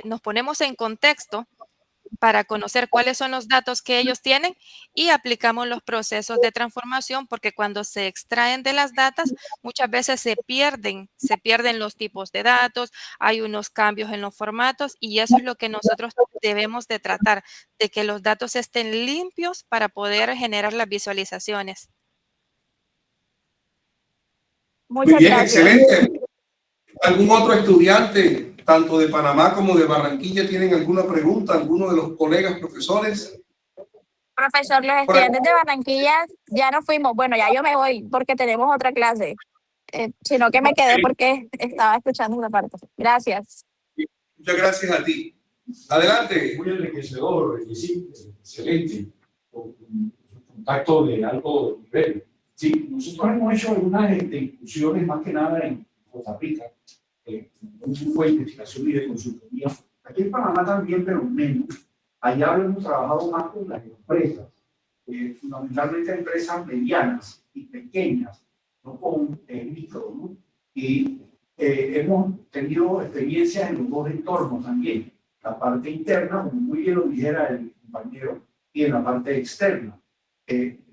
Nos ponemos en contexto para conocer cuáles son los datos que ellos tienen y aplicamos los procesos de transformación, porque cuando se extraen de las datas, muchas veces se pierden los tipos de datos, hay unos cambios en los formatos y eso es lo que nosotros debemos de tratar, de que los datos estén limpios para poder generar las visualizaciones. Muy Muchas bien, gracias. excelente. ¿Algún otro estudiante, tanto de Panamá como de Barranquilla, tienen alguna pregunta? ¿Alguno de los colegas profesores? Profesor, los estudiantes de Barranquilla ya nos fuimos. Bueno, ya yo me voy porque tenemos otra clase. Sino que me quedé porque estaba escuchando una parte. Gracias. Muchas gracias a ti. Adelante. Muy enriquecedor, y sí, excelente, con contacto de alto nivel. Sí, nosotros hemos hecho algunas incursiones más que nada en Costa Rica, un grupo de investigación y de consultoría. Aquí en Panamá también, pero menos. Allá hemos trabajado más con las empresas, fundamentalmente empresas medianas y pequeñas, no con micro, ¿no? Y hemos tenido experiencias en los dos entornos también, la parte interna, como muy bien lo dijera el compañero, y en la parte externa.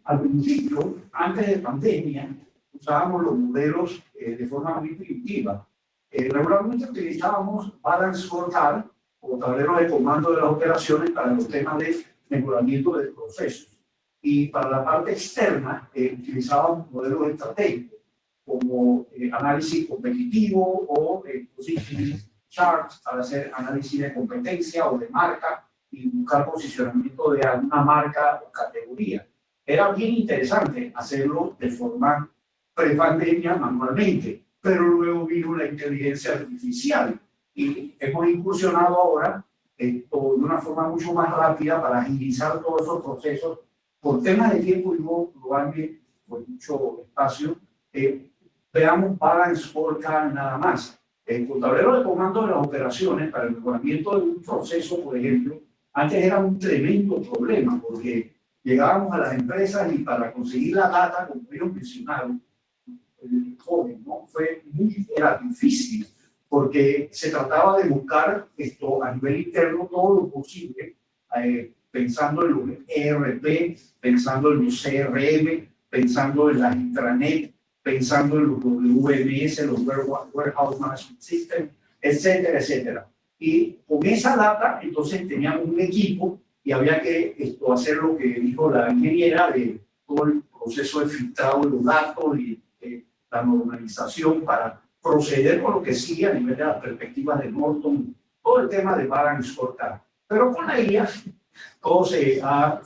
Al principio, antes de pandemia, usábamos los modelos de forma muy primitiva. Regularmente utilizábamos Balance Scorecard o tablero de comando de las operaciones para los temas de mejoramiento de procesos. Y para la parte externa, utilizábamos modelos estratégicos como análisis competitivo o positioning charts para hacer análisis de competencia o de marca y buscar posicionamiento de alguna marca o categoría. Era bien interesante hacerlo de forma pre-pandemia manualmente, pero luego vino la inteligencia artificial y hemos incursionado ahora de una forma mucho más rápida para agilizar todos esos procesos por temas de tiempo y no darme por mucho espacio. Veamos Balance Scorecard nada más. Con tablero de comando de las operaciones para el mejoramiento de un proceso, por ejemplo, antes era un tremendo problema porque llegábamos a las empresas y para conseguir la data, como ellos mencionaron, el joven, ¿no? Era difícil porque se trataba de buscar esto a nivel interno todo lo posible, pensando en los ERP, pensando en los CRM, pensando en las intranet, pensando en los WMS, los Warehouse Management System, etcétera, etcétera. Y con esa data, entonces teníamos un equipo y había que hacer lo que dijo la ingeniera de todo el proceso de filtrado de los datos y la normalización para proceder con lo que sigue a nivel de las perspectivas de Norton, todo el tema de Balance Scorecard. Pero con la IA todo se ha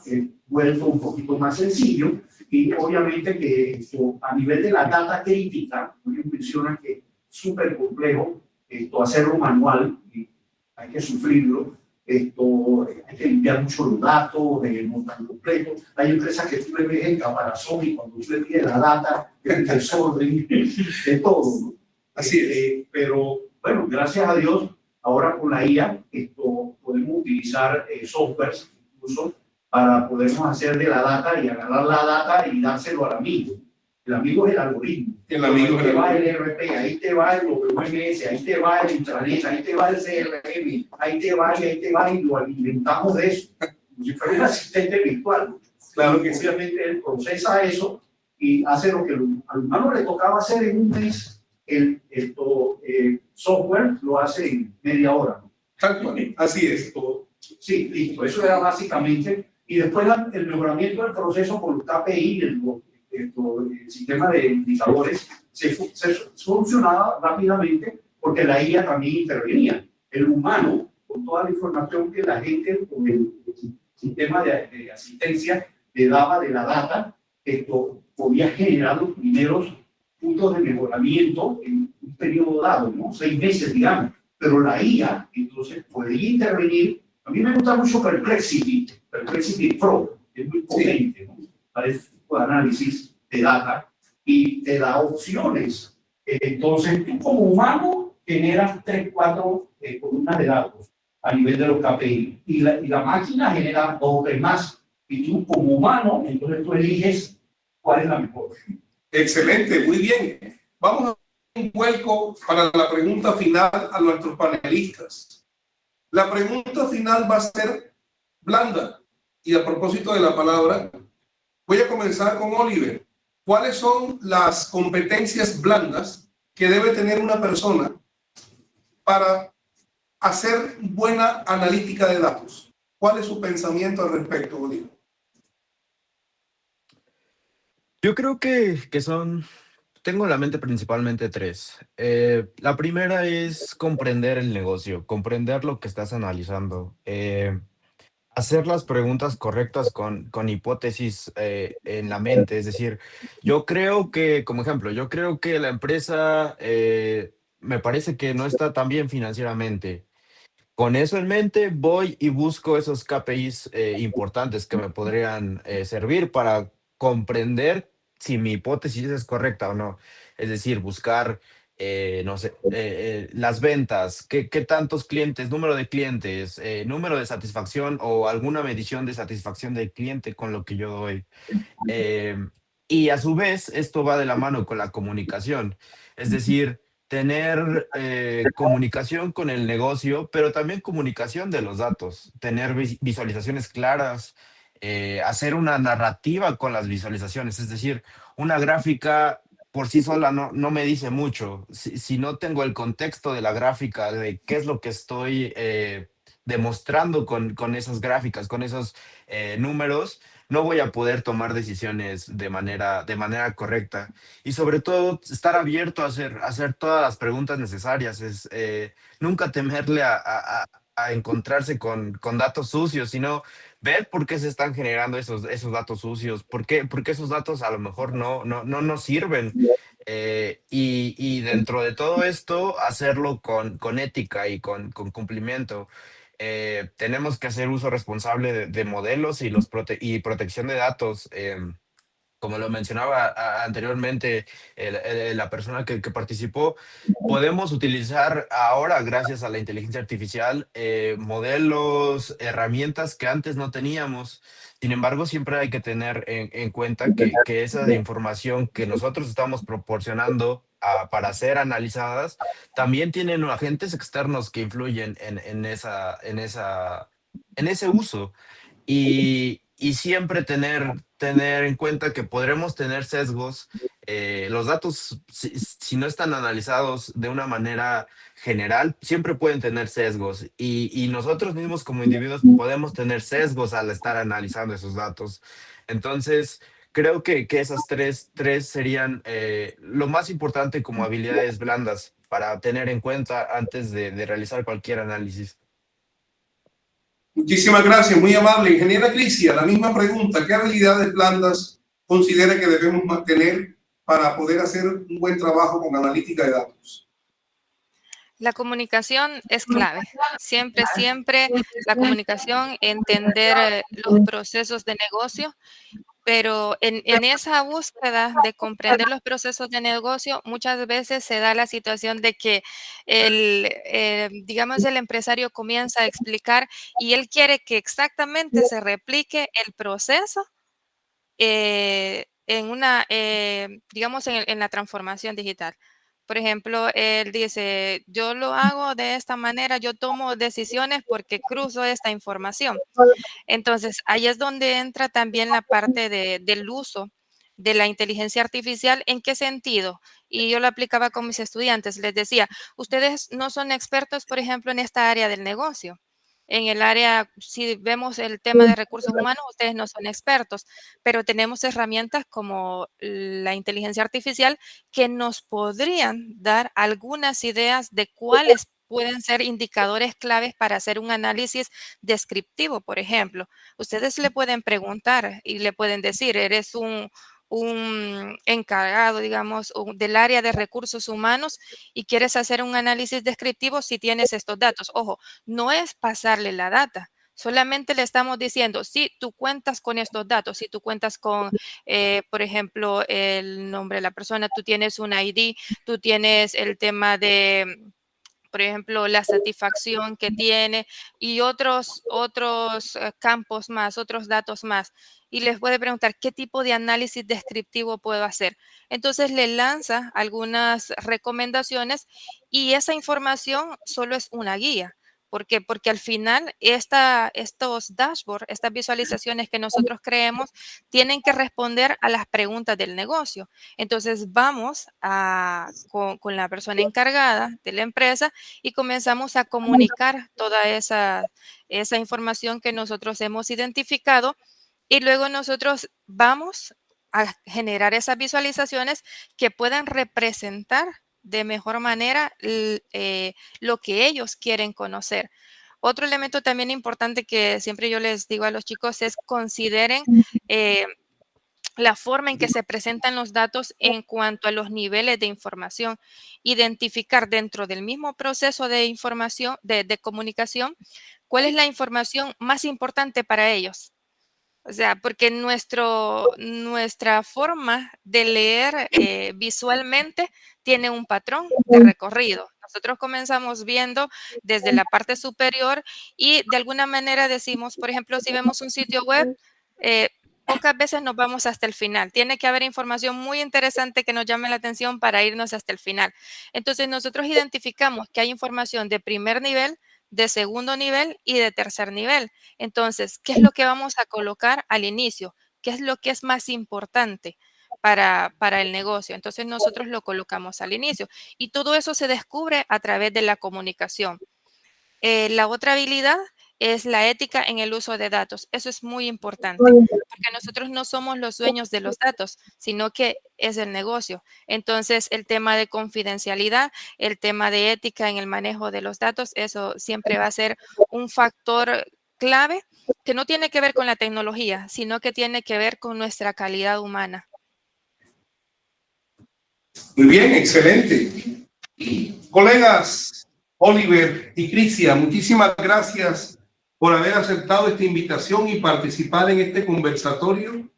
vuelto un poquito más sencillo y obviamente que a nivel de la data crítica, ellos mencionan que es súper complejo hacerlo manual y hay que sufrirlo. Hay que limpiar mucho los datos, montar completo. Hay empresas que tú le ves el caparazón y cuando tú le pides la data, el desorden, de todo, ¿no? Así es. Pero bueno, gracias a Dios, ahora con la IA podemos utilizar softwares incluso para podernos hacer de la data y agarrar la data y dárselo al amigo. El amigo es el algoritmo. El amigo es el va el ERP, ahí te va el WMS, ahí te va el intranet, ahí te va el CRM, ahí te va y lo alimentamos de eso. Como si fuera un asistente virtual. Claro que sí. Obviamente él procesa eso y hace lo que al humano le tocaba hacer en un mes. El software lo hace en media hora, ¿no? Así es. Sí, listo. Eso era básicamente. Y después el mejoramiento del proceso con los KPI, el sistema de indicadores, se solucionaba rápidamente porque la IA también intervenía. El humano con toda la información que la gente con el sistema de asistencia le daba de la data. Esto podía generar los primeros puntos de mejoramiento en un periodo dado, ¿no? 6 meses, digamos. Pero la IA, entonces, podría intervenir. A mí me gusta mucho Perplexity Pro, es muy potente, ¿no? Para este tipo de análisis de data y te da opciones. Entonces, tú como humano generas 3, 4 columnas de datos a nivel de los KPI y la máquina genera 2 o 3 más. Y tú como humano, entonces tú eliges cuál es la mejor. Excelente, muy bien. Vamos a dar un vuelco para la pregunta final a nuestros panelistas. La pregunta final va a ser blanda. Y a propósito de la palabra, voy a comenzar con Oliver. ¿Cuáles son las competencias blandas que debe tener una persona para hacer buena analítica de datos? ¿Cuál es su pensamiento al respecto, Oliver? Yo creo que tengo en la mente principalmente 3. La primera es comprender el negocio, comprender lo que estás analizando. Hacer las preguntas correctas con hipótesis en la mente. Es decir, yo creo que, como ejemplo, yo creo que la empresa me parece que no está tan bien financieramente. Con eso en mente, voy y busco esos KPIs importantes que me podrían servir para comprender si mi hipótesis es correcta o no. Es decir, buscar, no sé, las ventas, qué tantos clientes, número de clientes, número de satisfacción o alguna medición de satisfacción del cliente con lo que yo doy. Eh, y a su vez, esto va de la mano con la comunicación, es decir, tener comunicación con el negocio, pero también comunicación de los datos, tener visualizaciones claras, hacer una narrativa con las visualizaciones, es decir, una gráfica por sí sola no me dice mucho. Si no tengo el contexto de la gráfica, de qué es lo que estoy demostrando con esas gráficas, con esos números, no voy a poder tomar decisiones de manera correcta. Y sobre todo, estar abierto a hacer todas las preguntas necesarias. Nunca temerle a encontrarse con datos sucios, sino ver por qué se están generando esos datos sucios, por qué esos datos a lo mejor no nos sirven. Y dentro de todo esto, hacerlo con ética y con cumplimiento. Tenemos que hacer uso responsable de modelos y protección de datos. Como lo mencionaba anteriormente la persona que participó, podemos utilizar ahora, gracias a la inteligencia artificial, modelos, herramientas que antes no teníamos. Sin embargo, siempre hay que tener en cuenta que esa información que nosotros estamos proporcionando para ser analizadas, también tienen agentes externos que influyen en ese uso. Y siempre tener en cuenta que podremos tener sesgos. Los datos, si no están analizados de una manera general, siempre pueden tener sesgos. Y nosotros mismos como individuos podemos tener sesgos al estar analizando esos datos. Entonces, creo que esas tres serían lo más importante como habilidades blandas para tener en cuenta antes de realizar cualquier análisis. Muchísimas gracias, muy amable. Ingeniera Crisia, la misma pregunta. ¿Qué habilidades blandas considera que debemos mantener para poder hacer un buen trabajo con analítica de datos? La comunicación es clave. Siempre, siempre la comunicación, entender los procesos de negocio, pero en esa búsqueda de comprender los procesos de negocio, muchas veces se da la situación de que digamos, el empresario comienza a explicar y él quiere que exactamente se replique el proceso digamos, en la transformación digital. Por ejemplo, él dice, yo lo hago de esta manera, yo tomo decisiones porque cruzo esta información. Entonces, ahí es donde entra también la parte del uso de la inteligencia artificial. ¿En qué sentido? Y yo lo aplicaba con mis estudiantes. Les decía, ustedes no son expertos, por ejemplo, en esta área del negocio. En el área, si vemos el tema de recursos humanos, ustedes no son expertos, pero tenemos herramientas como la inteligencia artificial que nos podrían dar algunas ideas de cuáles pueden ser indicadores claves para hacer un análisis descriptivo, por ejemplo. Ustedes le pueden preguntar y le pueden decir, eres un encargado, digamos, del área de recursos humanos y quieres hacer un análisis descriptivo si tienes estos datos. Ojo, no es pasarle la data. Solamente le estamos diciendo, si tú cuentas con estos datos, si tú cuentas con, por ejemplo, el nombre de la persona, tú tienes un ID, tú tienes el tema de, por ejemplo, la satisfacción que tiene y otros campos más, otros datos más. Y les puede preguntar qué tipo de análisis descriptivo puedo hacer. Entonces le lanza algunas recomendaciones y esa información solo es una guía. ¿Por qué? Porque al final estos dashboards, estas visualizaciones que nosotros creemos, tienen que responder a las preguntas del negocio. Entonces vamos con la persona encargada de la empresa y comenzamos a comunicar toda esa información que nosotros hemos identificado y luego nosotros vamos a generar esas visualizaciones que puedan representar de mejor manera lo que ellos quieren conocer. Otro elemento también importante que siempre yo les digo a los chicos es consideren la forma en que se presentan los datos en cuanto a los niveles de información, identificar dentro del mismo proceso de información, de comunicación, cuál es la información más importante para ellos. O sea, porque nuestra forma de leer visualmente tiene un patrón de recorrido. Nosotros comenzamos viendo desde la parte superior y de alguna manera decimos, por ejemplo, si vemos un sitio web, pocas veces nos vamos hasta el final. Tiene que haber información muy interesante que nos llame la atención para irnos hasta el final. Entonces, nosotros identificamos que hay información de primer nivel, de segundo nivel y de tercer nivel. Entonces, ¿qué es lo que vamos a colocar al inicio? ¿Qué es lo que es más importante para el negocio? Entonces, nosotros lo colocamos al inicio. Y todo eso se descubre a través de la comunicación. La otra habilidad es la ética en el uso de datos. Eso es muy importante, porque nosotros no somos los dueños de los datos, sino que es el negocio. Entonces, el tema de confidencialidad, el tema de ética en el manejo de los datos, eso siempre va a ser un factor clave que no tiene que ver con la tecnología, sino que tiene que ver con nuestra calidad humana. Muy bien, excelente. Colegas Oliver y Crisia, muchísimas gracias por haber aceptado esta invitación y participar en este conversatorio.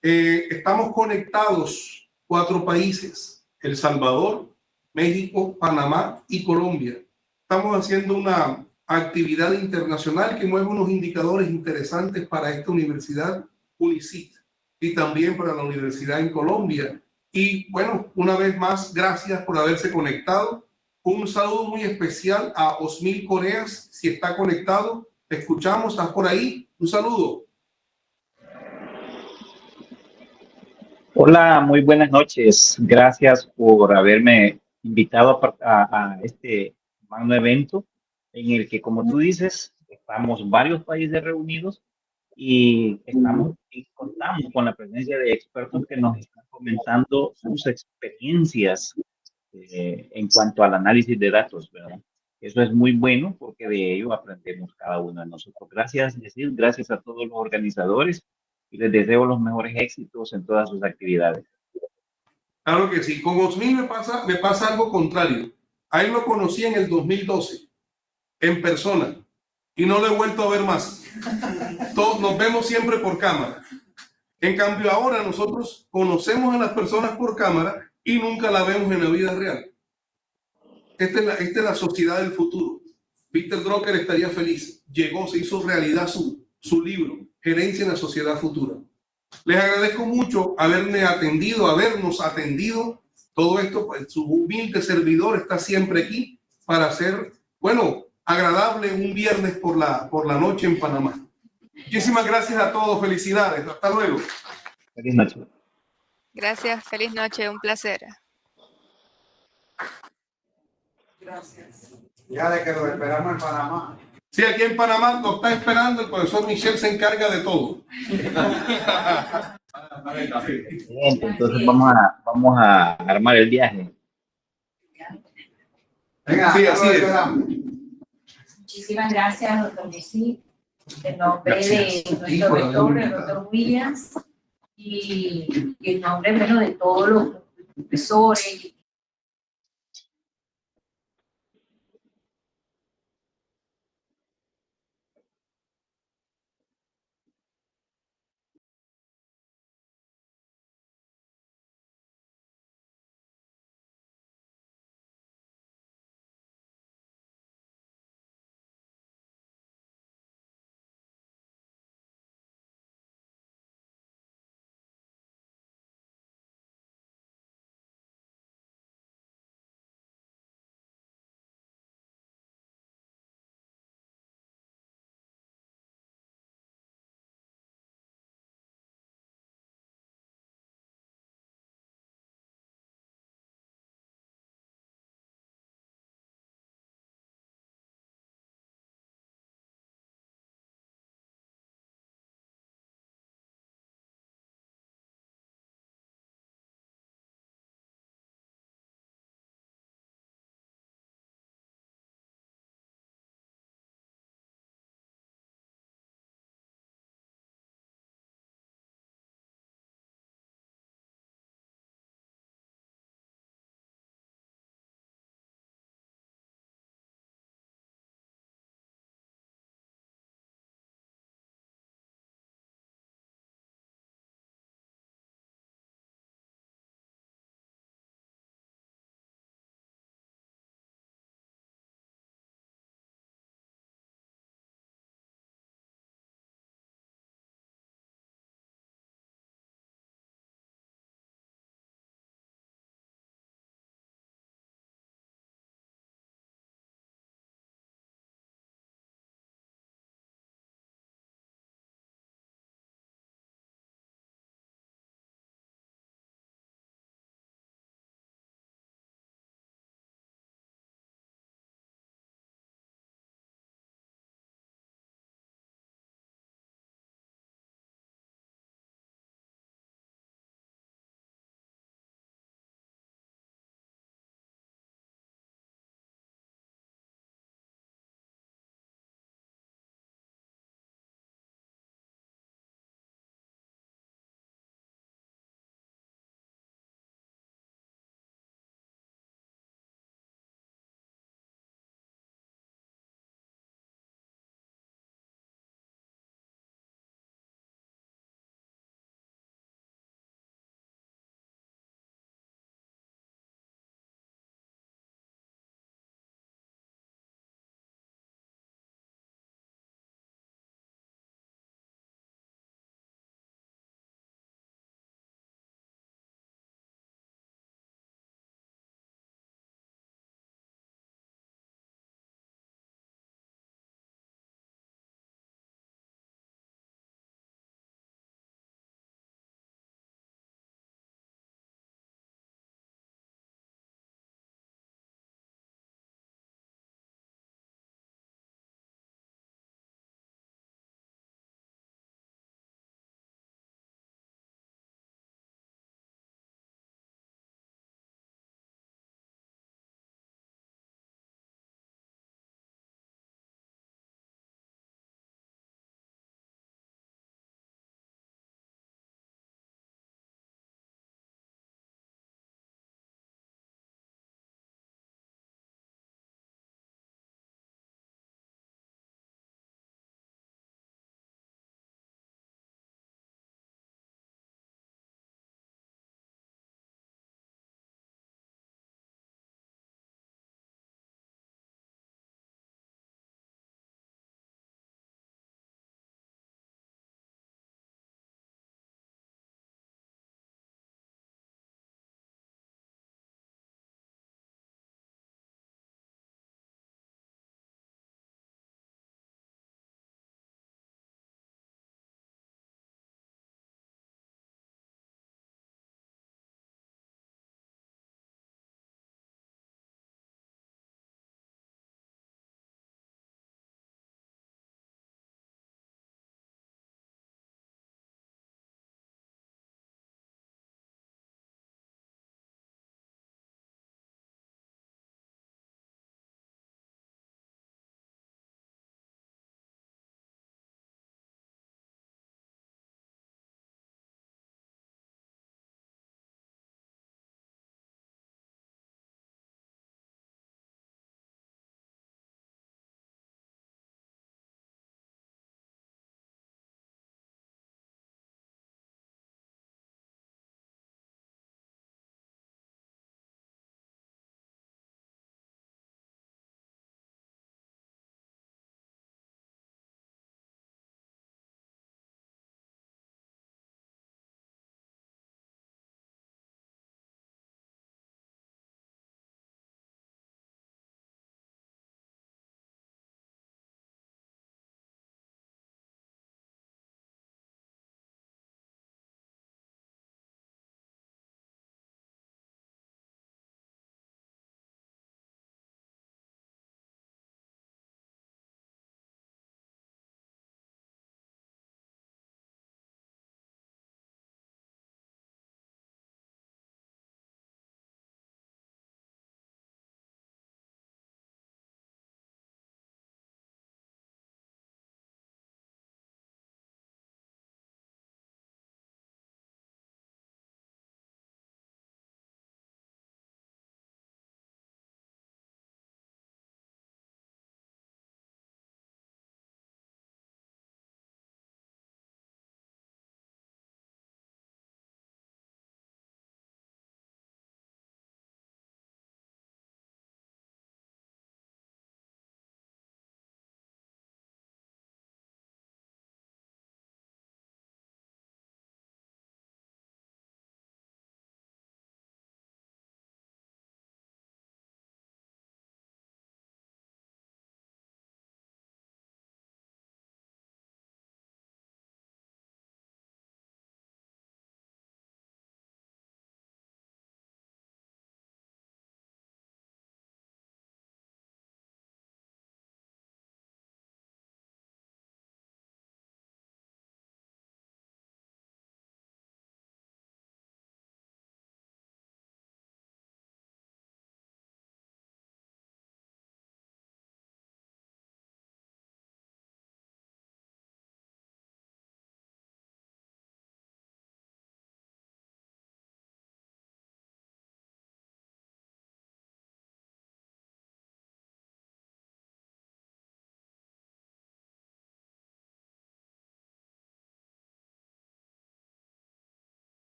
Estamos conectados 4 países, El Salvador, México, Panamá y Colombia. Estamos haciendo una actividad internacional que mueve unos indicadores interesantes para esta universidad UNICIT y también para la universidad en Colombia. Y bueno, una vez más, gracias por haberse conectado. Un saludo muy especial a Osmil Coreas, si está conectado. Te escuchamos, ¿estás por ahí? Un saludo. Hola, muy buenas noches. Gracias por haberme invitado a este magno evento en el que, como tú dices, estamos varios países reunidos y contamos con la presencia de expertos que nos están comentando sus experiencias en cuanto al análisis de datos, ¿verdad? Eso es muy bueno porque de ello aprendemos cada uno de nosotros. Gracias, Yesid, gracias a todos los organizadores y les deseo los mejores éxitos en todas sus actividades. Claro que sí. Con Osmil me pasa algo contrario. A él lo conocí en el 2012, en persona, y no lo he vuelto a ver más. Todos nos vemos siempre por cámara. En cambio, ahora nosotros conocemos a las personas por cámara y nunca la vemos en la vida real. Esta es la sociedad del futuro. Peter Drucker estaría feliz. Llegó, se hizo realidad su libro, Gerencia en la Sociedad Futura. Les agradezco mucho habernos atendido. Todo esto, pues, su humilde servidor está siempre aquí para hacer, bueno, agradable un viernes por la noche en Panamá. Muchísimas gracias a todos. Felicidades. Hasta luego. Feliz noche. Gracias, feliz noche, un placer. Gracias. Ya de que lo esperamos en Panamá. Sí, aquí en Panamá nos está esperando, el profesor Michel se encarga de todo. Bien, entonces vamos a armar el viaje. Venga, Sí, así es. esperamos. Muchísimas gracias, doctor Messi, en nombre de nuestro rector, el doctor Williams, y en nombre, bueno, de todos los profesores